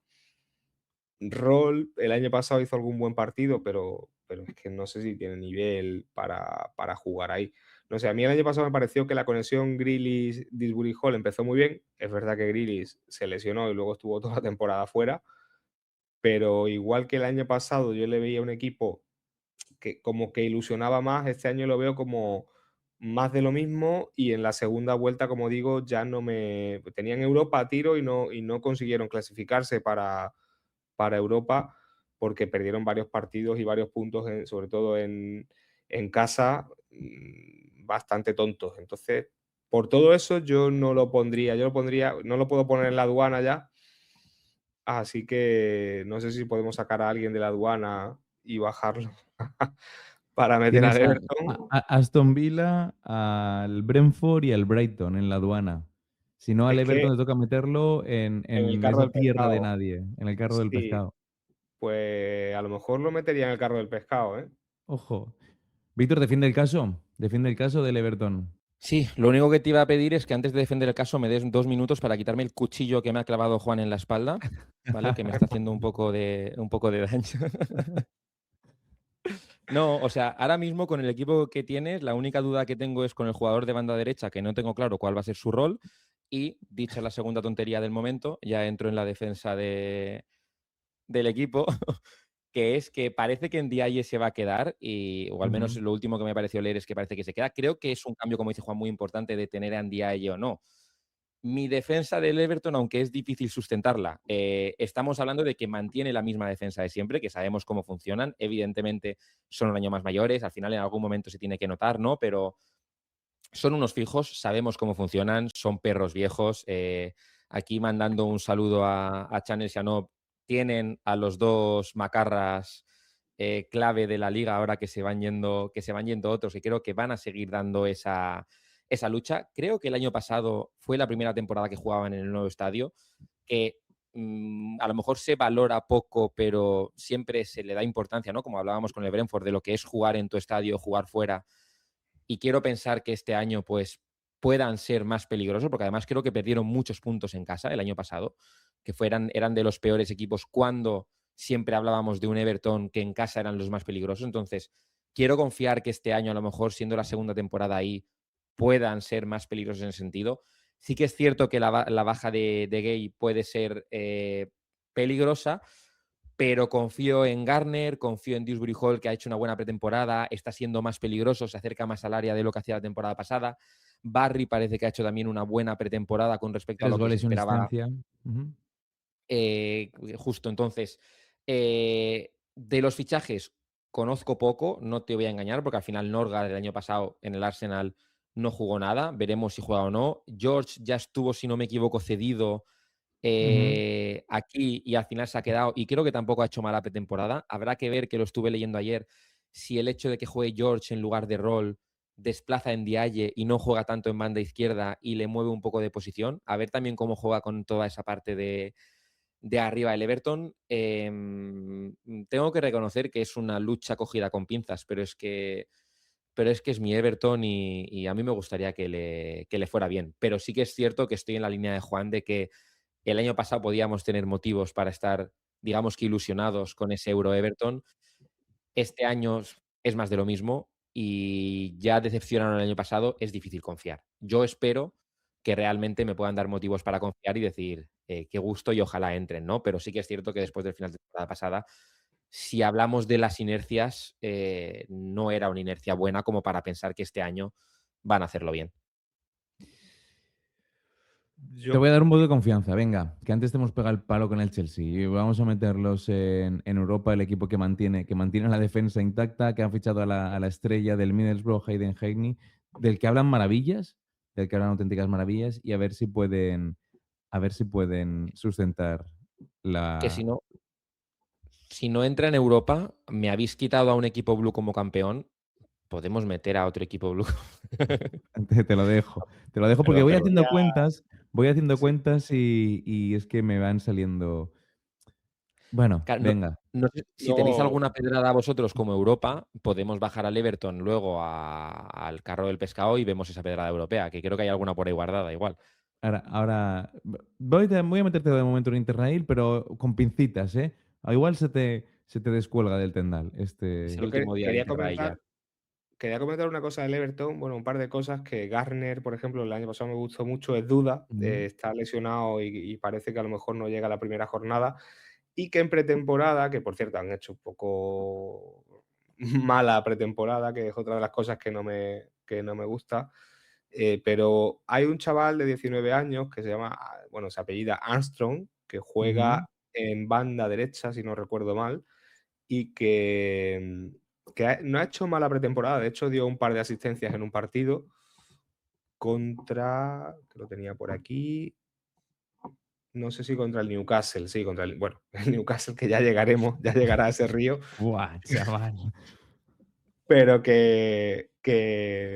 S2: Roll el año pasado hizo algún buen partido, pero es que no sé si tiene nivel para jugar ahí. No sé, a mí el año pasado me pareció que la conexión Grealish-Disbury Hall empezó muy bien. Es verdad que Grealish se lesionó y luego estuvo toda la temporada fuera, pero igual que el año pasado yo le veía un equipo que como que ilusionaba más, este año lo veo como más de lo mismo, y en la segunda vuelta, como digo, ya no me tenían Europa a tiro y no consiguieron clasificarse para Europa porque perdieron varios partidos y varios puntos, sobre todo en casa, bastante tontos. Entonces, por todo eso yo no lo pondría, no lo puedo poner en la aduana ya, así que no sé si podemos sacar a alguien de la aduana y bajarlo para meter al
S1: Tienes a,
S2: Everton.
S1: Aston Villa, al Brentford y al Brighton en la aduana. Si no, al
S2: Es que
S1: Everton te toca meterlo en,
S2: en el
S1: en
S2: carro
S1: esa
S2: del
S1: tierra de
S2: pescado,
S1: nadie, en el carro del
S2: sí,
S1: pescado.
S2: pues a lo mejor lo metería en el carro del pescado, ¿eh?
S1: Ojo. Víctor, defiende el caso. Defiende el caso del Everton.
S3: Sí, lo único que te iba a pedir es que antes de defender el caso me des 2 minutos para quitarme el cuchillo que me ha clavado Juan en la espalda, ¿vale? Que me está haciendo un poco de daño. No, o sea, ahora mismo con el equipo que tienes, la única duda que tengo es con el jugador de banda derecha, que no tengo claro cuál va a ser su rol. Y, dicha la segunda tontería del momento, ya entro en la defensa del equipo, que es que parece que Ndiaye se va a quedar, o al menos
S1: Ujú.
S3: lo último que me pareció leer es que parece que se queda. Creo que es un cambio, como dice Juan, muy importante de tener a Ndiaye o no. Mi defensa del Everton, aunque es difícil sustentarla, estamos hablando de que mantiene la misma defensa de siempre, que sabemos cómo funcionan. Evidentemente son un año más mayores, al final en algún momento se tiene que notar, ¿no? Pero son unos fijos, sabemos cómo funcionan, son perros viejos. Aquí mandando un saludo a Chanel Sianov, tienen a los dos macarras clave de la liga ahora que se van yendo otros, y creo que van a seguir dando esa lucha. Creo que el año pasado fue la primera temporada que jugaban en el nuevo estadio, que a lo mejor se valora poco, pero siempre se le da importancia, ¿no? Como hablábamos con el Brentford, de lo que es jugar en tu estadio, jugar fuera. Y quiero pensar que este año pues puedan ser más peligrosos, porque además creo que perdieron muchos puntos en casa el año pasado, que eran de los peores equipos cuando siempre hablábamos de un Everton que en casa eran los más peligrosos. Entonces, quiero confiar que este año, a lo mejor siendo la segunda temporada ahí, puedan ser más peligrosos en ese sentido. Sí que es cierto que la baja de Gay puede ser peligrosa, pero confío en Garner, confío en Dewsbury Hall, que ha hecho una buena pretemporada, está siendo más peligroso, se acerca más al área de lo que hacía la temporada pasada. Barry parece que ha hecho también una buena pretemporada con respecto a
S1: 3
S3: lo que se
S1: goles y una
S3: esperaba.
S1: asistencia. Ujú.
S3: Justo entonces, de los fichajes conozco poco, no te voy a engañar, porque al final Norgard el año pasado en el Arsenal no jugó nada, veremos si juega o no. George ya estuvo, si no me equivoco, cedido
S1: Ujú.
S3: aquí, y al final se ha quedado, y creo que tampoco ha hecho mala pretemporada. Habrá que ver, que lo estuve leyendo ayer, si el hecho de que juegue George en lugar de Roll desplaza en Ndiaye y no juega tanto en banda izquierda y le mueve un poco de posición. A ver también cómo juega con toda esa parte de arriba el Everton. Tengo que reconocer que es una lucha cogida con pinzas, pero es que es mi Everton, y a mí me gustaría que le fuera bien. Pero sí que es cierto que estoy en la línea de Juan, de que el año pasado podíamos tener motivos para estar, digamos que ilusionados con ese Euro Everton. Este año es más de lo mismo, y ya decepcionaron el año pasado, es difícil confiar. Yo espero que realmente me puedan dar motivos para confiar y decir qué gusto, y ojalá entren, ¿no? Pero sí que es cierto que después del final de temporada pasada, si hablamos de las inercias, no era una inercia buena como para pensar que este año van a hacerlo bien.
S1: Te
S2: Yo,
S1: voy a dar un voto de confianza, venga, que antes te hemos pegado el palo con el Chelsea y vamos a meterlos en Europa, el equipo que mantiene la defensa intacta, que han fichado a la estrella del Middlesbrough, Hayden Hackney, del que hablan maravillas, del que hablan auténticas maravillas, y a ver si pueden sustentar
S3: Que si
S1: la...
S3: no, entra en Europa, me habéis quitado a un equipo blue como campeón, podemos meter a otro equipo blue.
S1: Te lo dejo. Te lo dejo porque
S2: pero
S1: voy
S2: que
S1: haciendo
S2: ya,
S1: cuentas,
S2: sí.
S1: y es que me van saliendo... Bueno,
S3: Claro, no,
S1: venga.
S3: no sé si tenéis
S2: No,
S3: alguna pedrada vosotros como Europa, podemos bajar al Everton luego al carro del pescado y vemos esa pedrada europea, que creo que hay alguna por ahí guardada igual.
S1: Ahora voy a meterte de momento en Interrail, pero con pincitas, ¿eh? Igual se te descuelga del tendal.
S3: Es el
S2: yo
S3: último día de
S2: quería
S3: Interrail ya.
S2: comentar una cosa del Everton, bueno, un par de cosas que Garner, por ejemplo, el año pasado me gustó mucho, es duda,
S1: Ujú.
S2: está lesionado y parece que a lo mejor no llega a la primera jornada, y que en pretemporada, que por cierto han hecho un poco mala pretemporada, que es otra de las cosas que no me gusta, pero hay un chaval de 19 años que se llama, bueno, se apellida Armstrong, que
S1: Ujú.
S2: juega en banda derecha, si no recuerdo mal, y no ha hecho mala pretemporada. De hecho, dio un par de asistencias en un partido contra, que lo tenía por aquí, no sé si contra el Newcastle, sí, bueno, el Newcastle, que ya llegaremos, ya llegará a ese río,
S1: Buah, chaval.
S2: pero que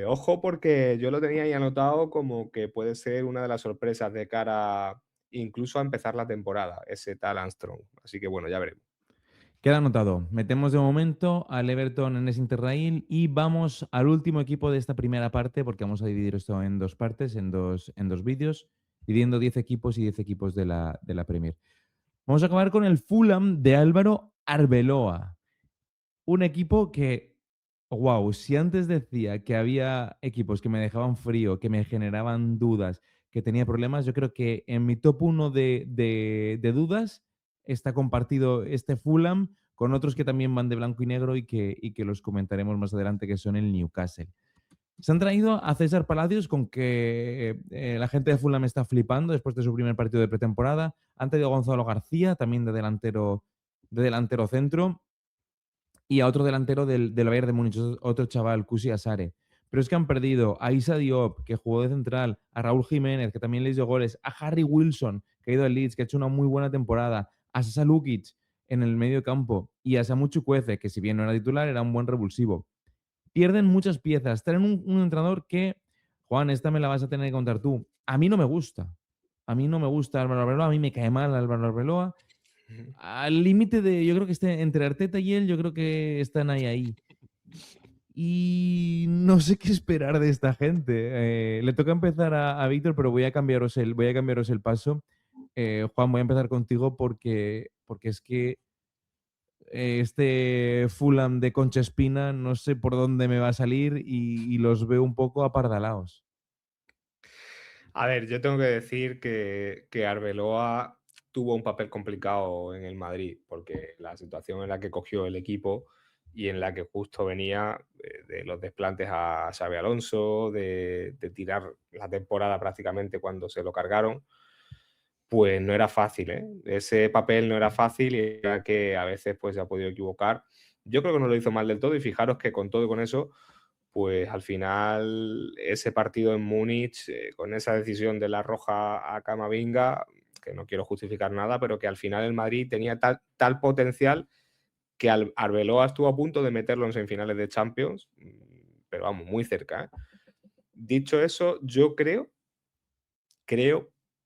S2: ojo, porque yo lo tenía ahí anotado como que puede ser una de las sorpresas de cara incluso a empezar la temporada, ese tal Armstrong. Así que bueno, ya veremos.
S1: Queda anotado. Metemos de momento al Everton en ese Interrail y vamos al último equipo de esta primera parte, porque vamos a dividir esto en dos partes, en dos vídeos, dividiendo 10 equipos y 10 equipos de la Premier. Vamos a acabar con el Fulham de Álvaro Arbeloa. Un equipo que, wow, si antes decía que había equipos que me dejaban frío, que me generaban dudas, que tenía problemas. Yo creo que en mi top 1 de dudas está compartido este Fulham con otros que también van de blanco y negro y que los comentaremos más adelante, que son el Newcastle. Se han traído a César Palacios, con que la gente de Fulham está flipando después de su primer partido de pretemporada. Han traído a Gonzalo García, también de delantero centro, y a otro delantero del Bayern de Múnich, otro chaval, Kusi Asare. Pero es que han perdido a Issa Diop, que jugó de central, a Raúl Jiménez, que también le hizo goles, a Harry Wilson, que ha ido al Leeds, que ha hecho una muy buena temporada, a Sasa Lukic en el medio campo y a Samu Chukwueze, que si bien no era titular, era un buen revulsivo. Pierden muchas piezas. Traen un entrenador que, Juan, esta me la vas a tener que contar tú. A mí no me gusta. A mí no me gusta Álvaro Arbeloa, a mí me cae mal Álvaro Arbeloa. Al límite de, yo creo que entre Arteta y él, yo creo que están ahí. Y no sé qué esperar de esta gente. Le toca empezar a Víctor, pero voy a cambiaros el paso. Juan, voy a empezar contigo porque es que este Fulham de Concha Espina no sé por dónde me va a salir y los veo un poco apardalaos.
S2: A ver, yo tengo que decir que Arbeloa tuvo un papel complicado en el Madrid, porque la situación en la que cogió el equipo y en la que justo venía de los desplantes a Xabi Alonso, de tirar la temporada prácticamente cuando se lo cargaron, pues no era fácil, ¿eh? Ese papel no era fácil y era que a veces pues, se ha podido equivocar. Yo creo que no lo hizo mal del todo y fijaros que con todo y con eso, pues al final ese partido en Múnich, con esa decisión de la roja a Camavinga, que no quiero justificar nada, pero que al final el Madrid tenía tal potencial que Arbeloa estuvo a punto de meterlo en semifinales de Champions, pero vamos, muy cerca, ¿eh? Dicho eso, yo creo,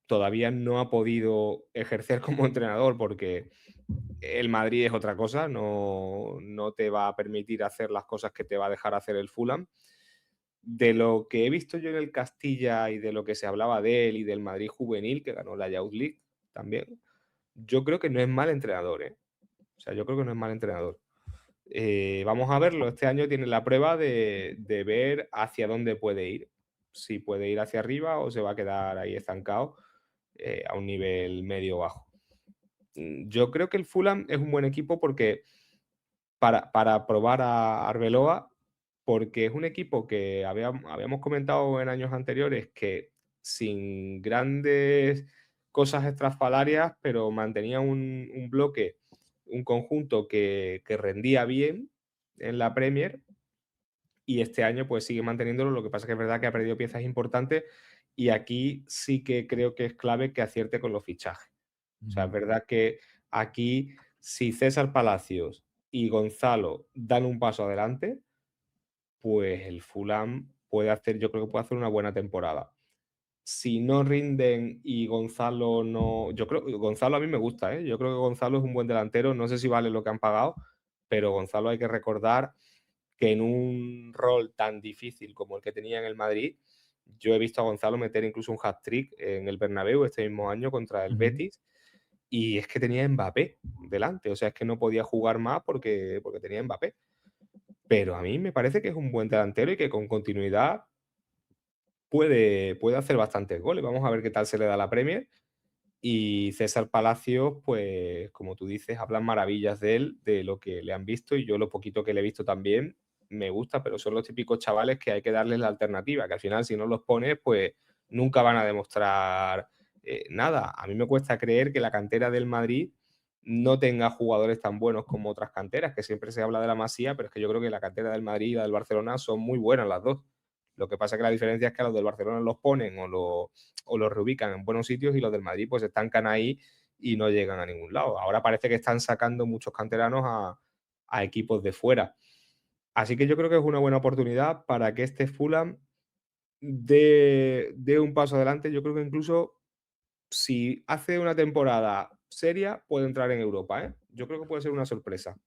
S2: todavía no ha podido ejercer como entrenador porque el Madrid es otra cosa, no te va a permitir hacer las cosas que te va a dejar hacer el Fulham. De lo que he visto yo en el Castilla y de lo que se hablaba de él y del Madrid juvenil, que ganó la Youth League también, yo creo que no es mal entrenador, ¿eh? O sea, yo creo que no es mal entrenador. Vamos a verlo. Este año tiene la prueba de ver hacia dónde puede ir. Si puede ir hacia arriba o se va a quedar ahí estancado a un nivel medio-bajo. Yo creo que el Fulham es un buen equipo porque para probar a Arbeloa, porque es un equipo que habíamos comentado en años anteriores que sin grandes cosas estrafalarias, pero mantenía un bloque, un conjunto que rendía bien en la Premier y este año pues sigue manteniéndolo. Lo que pasa es que es verdad que ha perdido piezas importantes y aquí sí que creo que es clave que acierte con los fichajes. O sea, es verdad que aquí si César Palacios y Gonzalo dan un paso adelante, pues el Fulham yo creo que puede hacer una buena temporada. Si no rinden y Gonzalo no. Yo creo que Gonzalo a mí me gusta, ¿eh? Yo creo que Gonzalo es un buen delantero. No sé si vale lo que han pagado, pero Gonzalo hay que recordar que en un rol tan difícil como el que tenía en el Madrid, yo he visto a Gonzalo meter incluso un hat-trick en el Bernabéu este mismo año contra el Betis. Y es que tenía Mbappé delante, o sea, es que no podía jugar más porque tenía Mbappé. Pero a mí me parece que es un buen delantero y que con continuidad puede hacer bastantes goles. Vamos a ver qué tal se le da la Premier. Y César Palacios, pues como tú dices, hablan maravillas de él, de lo que le han visto y yo lo poquito que le he visto también me gusta, pero son los típicos chavales que hay que darles la alternativa, que al final si no los pones, pues nunca van a demostrar nada. A mí me cuesta creer que la cantera del Madrid no tenga jugadores tan buenos como otras canteras, que siempre se habla de la Masía, pero es que yo creo que la cantera del Madrid y la del Barcelona son muy buenas las dos. Lo que pasa es que la diferencia es que a los del Barcelona los ponen o los reubican en buenos sitios y los del Madrid pues estancan ahí y no llegan a ningún lado. Ahora parece que están sacando muchos canteranos a equipos de fuera. Así que yo creo que es una buena oportunidad para que este Fulham dé un paso adelante. Yo creo que incluso si hace una temporada seria puede entrar en Europa, ¿eh? Yo creo que puede ser una sorpresa.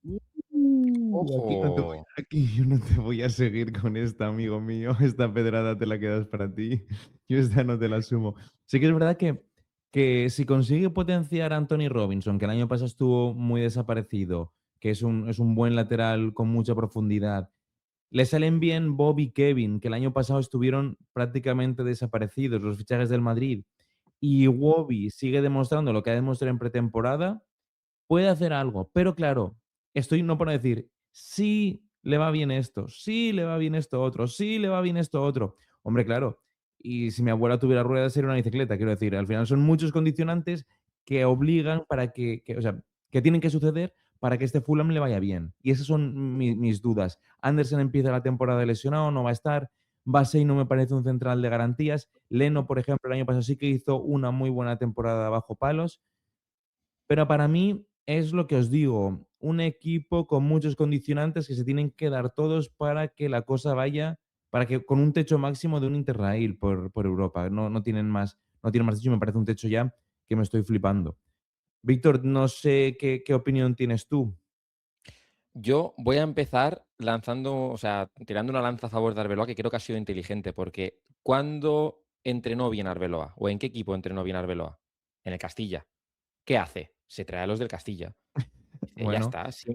S3: ¡Ojo!
S1: Aquí yo no te voy a seguir con esta, amigo mío. Esta pedrada te la quedas para ti. Yo esta no te la asumo. Sí que es verdad que si consigue potenciar a Anthony Robinson, que el año pasado estuvo muy desaparecido, que es un buen lateral con mucha profundidad, Le salen bien Bob y Kevin, que el año pasado estuvieron prácticamente desaparecidos, los fichajes del Madrid. Y Iwobi sigue demostrando lo que ha demostrado en pretemporada, puede hacer algo. Pero claro, estoy no por decir, sí le va bien esto, sí le va bien esto otro, sí le va bien esto otro. Hombre, claro, y si mi abuela tuviera ruedas sería una bicicleta, quiero decir, al final son muchos condicionantes que obligan para o sea, que tienen que suceder para que este Fulham le vaya bien. Y esas son mis dudas. Andersen empieza la temporada lesionado, no va a estar. Basey no me parece un central de garantías. Leno, por ejemplo, el año pasado sí que hizo una muy buena temporada bajo palos. Pero para mí es lo que os digo, un equipo con muchos condicionantes que se tienen que dar todos para que la cosa vaya, para que con un techo máximo de un Interrail por Europa. No tienen más, no tienen más techo y me parece un techo ya que me estoy flipando. Víctor, no sé qué opinión tienes tú.
S3: Yo voy a empezar lanzando, o sea, tirando una lanza a favor de Arbeloa, que creo que ha sido inteligente, porque ¿cuándo entrenó bien Arbeloa? ¿O en qué equipo entrenó bien Arbeloa? En el Castilla. ¿Qué hace? Se trae a los del Castilla. Ya
S1: Bueno,
S3: está. Sí.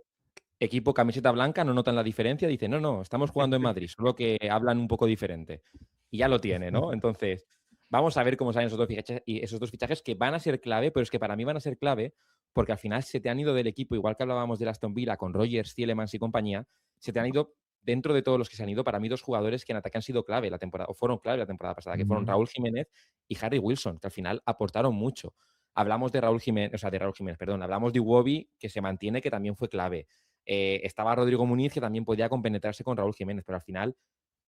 S3: Equipo camiseta blanca, no notan la diferencia, dicen, no, estamos jugando en Madrid, solo que hablan un poco diferente. Y ya lo tiene, ¿no? Entonces, vamos a ver cómo salen esos dos fichajes que van a ser clave, pero es que para mí van a ser clave porque al final se te han ido del equipo, igual que hablábamos de Aston Villa con Rogers, Tielemans y compañía, se te han ido, dentro de todos los que se han ido, para mí dos jugadores que en ataque han sido clave la temporada, o fueron clave la temporada pasada, que fueron
S1: ujú,
S3: Raúl Jiménez y Harry Wilson, que al final aportaron mucho. Hablamos de Raúl Jiménez, perdón, hablamos de Iwobi, que se mantiene, que también fue clave. Estaba Rodrigo Muniz, que también podía compenetrarse con Raúl Jiménez, pero al final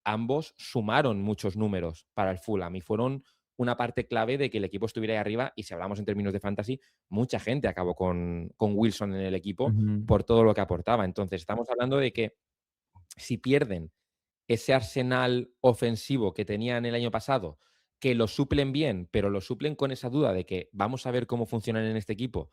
S3: ambos sumaron muchos números para el Fulham y fueron una parte clave de que el equipo estuviera ahí arriba. Y si hablamos en términos de fantasy, mucha gente acabó con Wilson en el equipo
S1: ujú.
S3: por todo lo que aportaba. Entonces, estamos hablando de que si pierden ese arsenal ofensivo que tenían el año pasado, que lo suplen bien, pero lo suplen con esa duda de que vamos a ver cómo funcionan en este equipo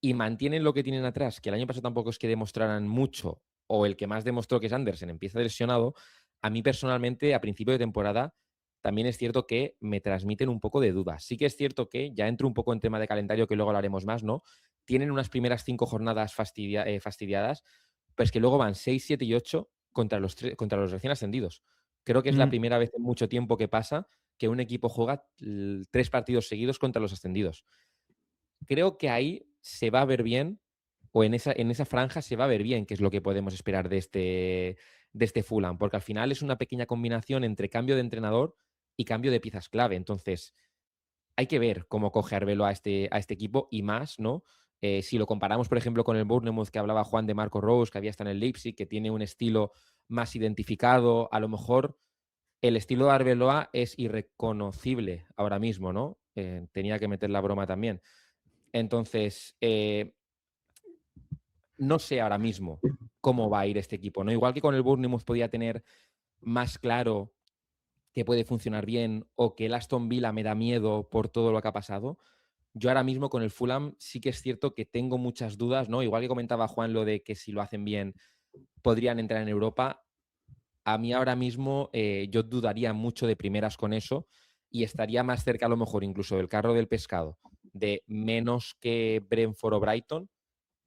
S3: y mantienen lo que tienen atrás, que el año pasado tampoco es que demostraran mucho, o el que más demostró, que es Andersen, empieza lesionado, a mí personalmente a principio de temporada también es cierto que me transmiten un poco de dudas. Sí que es cierto que, ya entro un poco en tema de calendario, que luego lo haremos más, ¿no? Tienen unas primeras 5 jornadas fastidiadas, pero es que luego van 6, 7 y 8 contra los recién ascendidos. Creo que es la
S1: Mm,
S3: primera vez en mucho tiempo que pasa que un equipo juega 3 partidos seguidos contra los ascendidos. Creo que ahí se va a ver bien, o en esa franja se va a ver bien qué es lo que podemos esperar de este Fulham, porque al final es una pequeña combinación entre cambio de entrenador y cambio de piezas clave. Entonces, hay que ver cómo coge Arbelo a este equipo y más, ¿no? Si lo comparamos, por ejemplo, con el Bournemouth que hablaba Juan de Marco Rose, que había estado en el Leipzig, que tiene un estilo más identificado, a lo mejor el estilo de Arbeloa es irreconocible ahora mismo, ¿no? Tenía que meter la broma también. Entonces, no sé ahora mismo cómo va a ir este equipo, ¿no? Igual que con el Bournemouth podía tener más claro que puede funcionar bien o que el Aston Villa me da miedo por todo lo que ha pasado. Yo ahora mismo con el Fulham sí que es cierto que tengo muchas dudas, ¿no? Igual que comentaba Juan lo de que si lo hacen bien podrían entrar en Europa. A mí ahora mismo yo dudaría mucho de primeras con eso y estaría más cerca a lo mejor incluso del carro del pescado de menos que Brentford o Brighton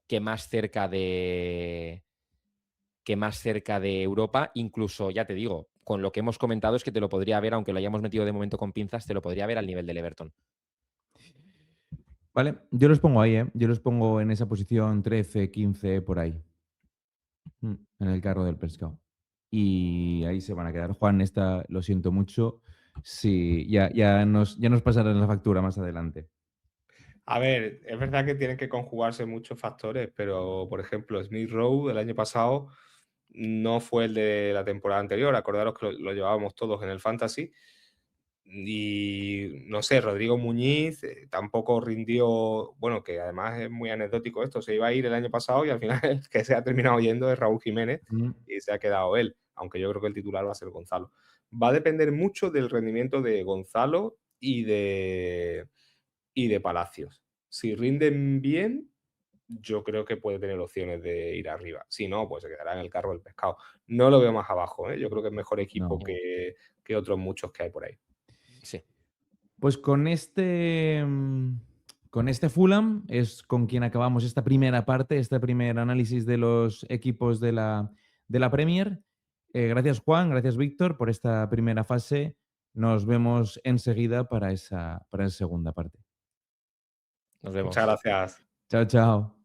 S3: que más cerca de Europa. Incluso, ya te digo, con lo que hemos comentado es que te lo podría ver, aunque lo hayamos metido de momento con pinzas, te lo podría ver al nivel del Everton.
S1: Vale, yo los pongo ahí, ¿eh? Yo los pongo en esa posición 13, 15, por ahí. En el carro del pescado. Y ahí se van a quedar. Juan, esta lo siento mucho. Sí, ya nos pasarán la factura más adelante.
S2: A ver, es verdad que tienen que conjugarse muchos factores, pero por ejemplo, Smith Rowe el año pasado no fue el de la temporada anterior. Acordaros que lo llevábamos todos en el Fantasy. Y no sé, Rodrigo Muñiz tampoco rindió, bueno, que además es muy anecdótico esto, se iba a ir el año pasado y al final el que se ha terminado yendo es Raúl Jiménez
S1: Mm,
S2: y se ha quedado él, aunque yo creo que el titular va a ser Gonzalo. Va a depender mucho del rendimiento de Gonzalo y de Palacios. Si rinden bien, yo creo que puede tener opciones de ir arriba. Si no, pues se quedará en el carro del pescado. No lo veo más abajo, ¿eh? Yo creo que es mejor equipo
S1: no.
S2: que otros muchos que hay por ahí.
S3: Sí.
S1: Pues con este Fulham es con quien acabamos esta primera parte, este primer análisis de los equipos de la Premier. Gracias, Juan, gracias, Víctor, por esta primera fase. Nos vemos enseguida para esa segunda parte.
S3: Nos vemos.
S2: Muchas gracias.
S1: Chao, chao.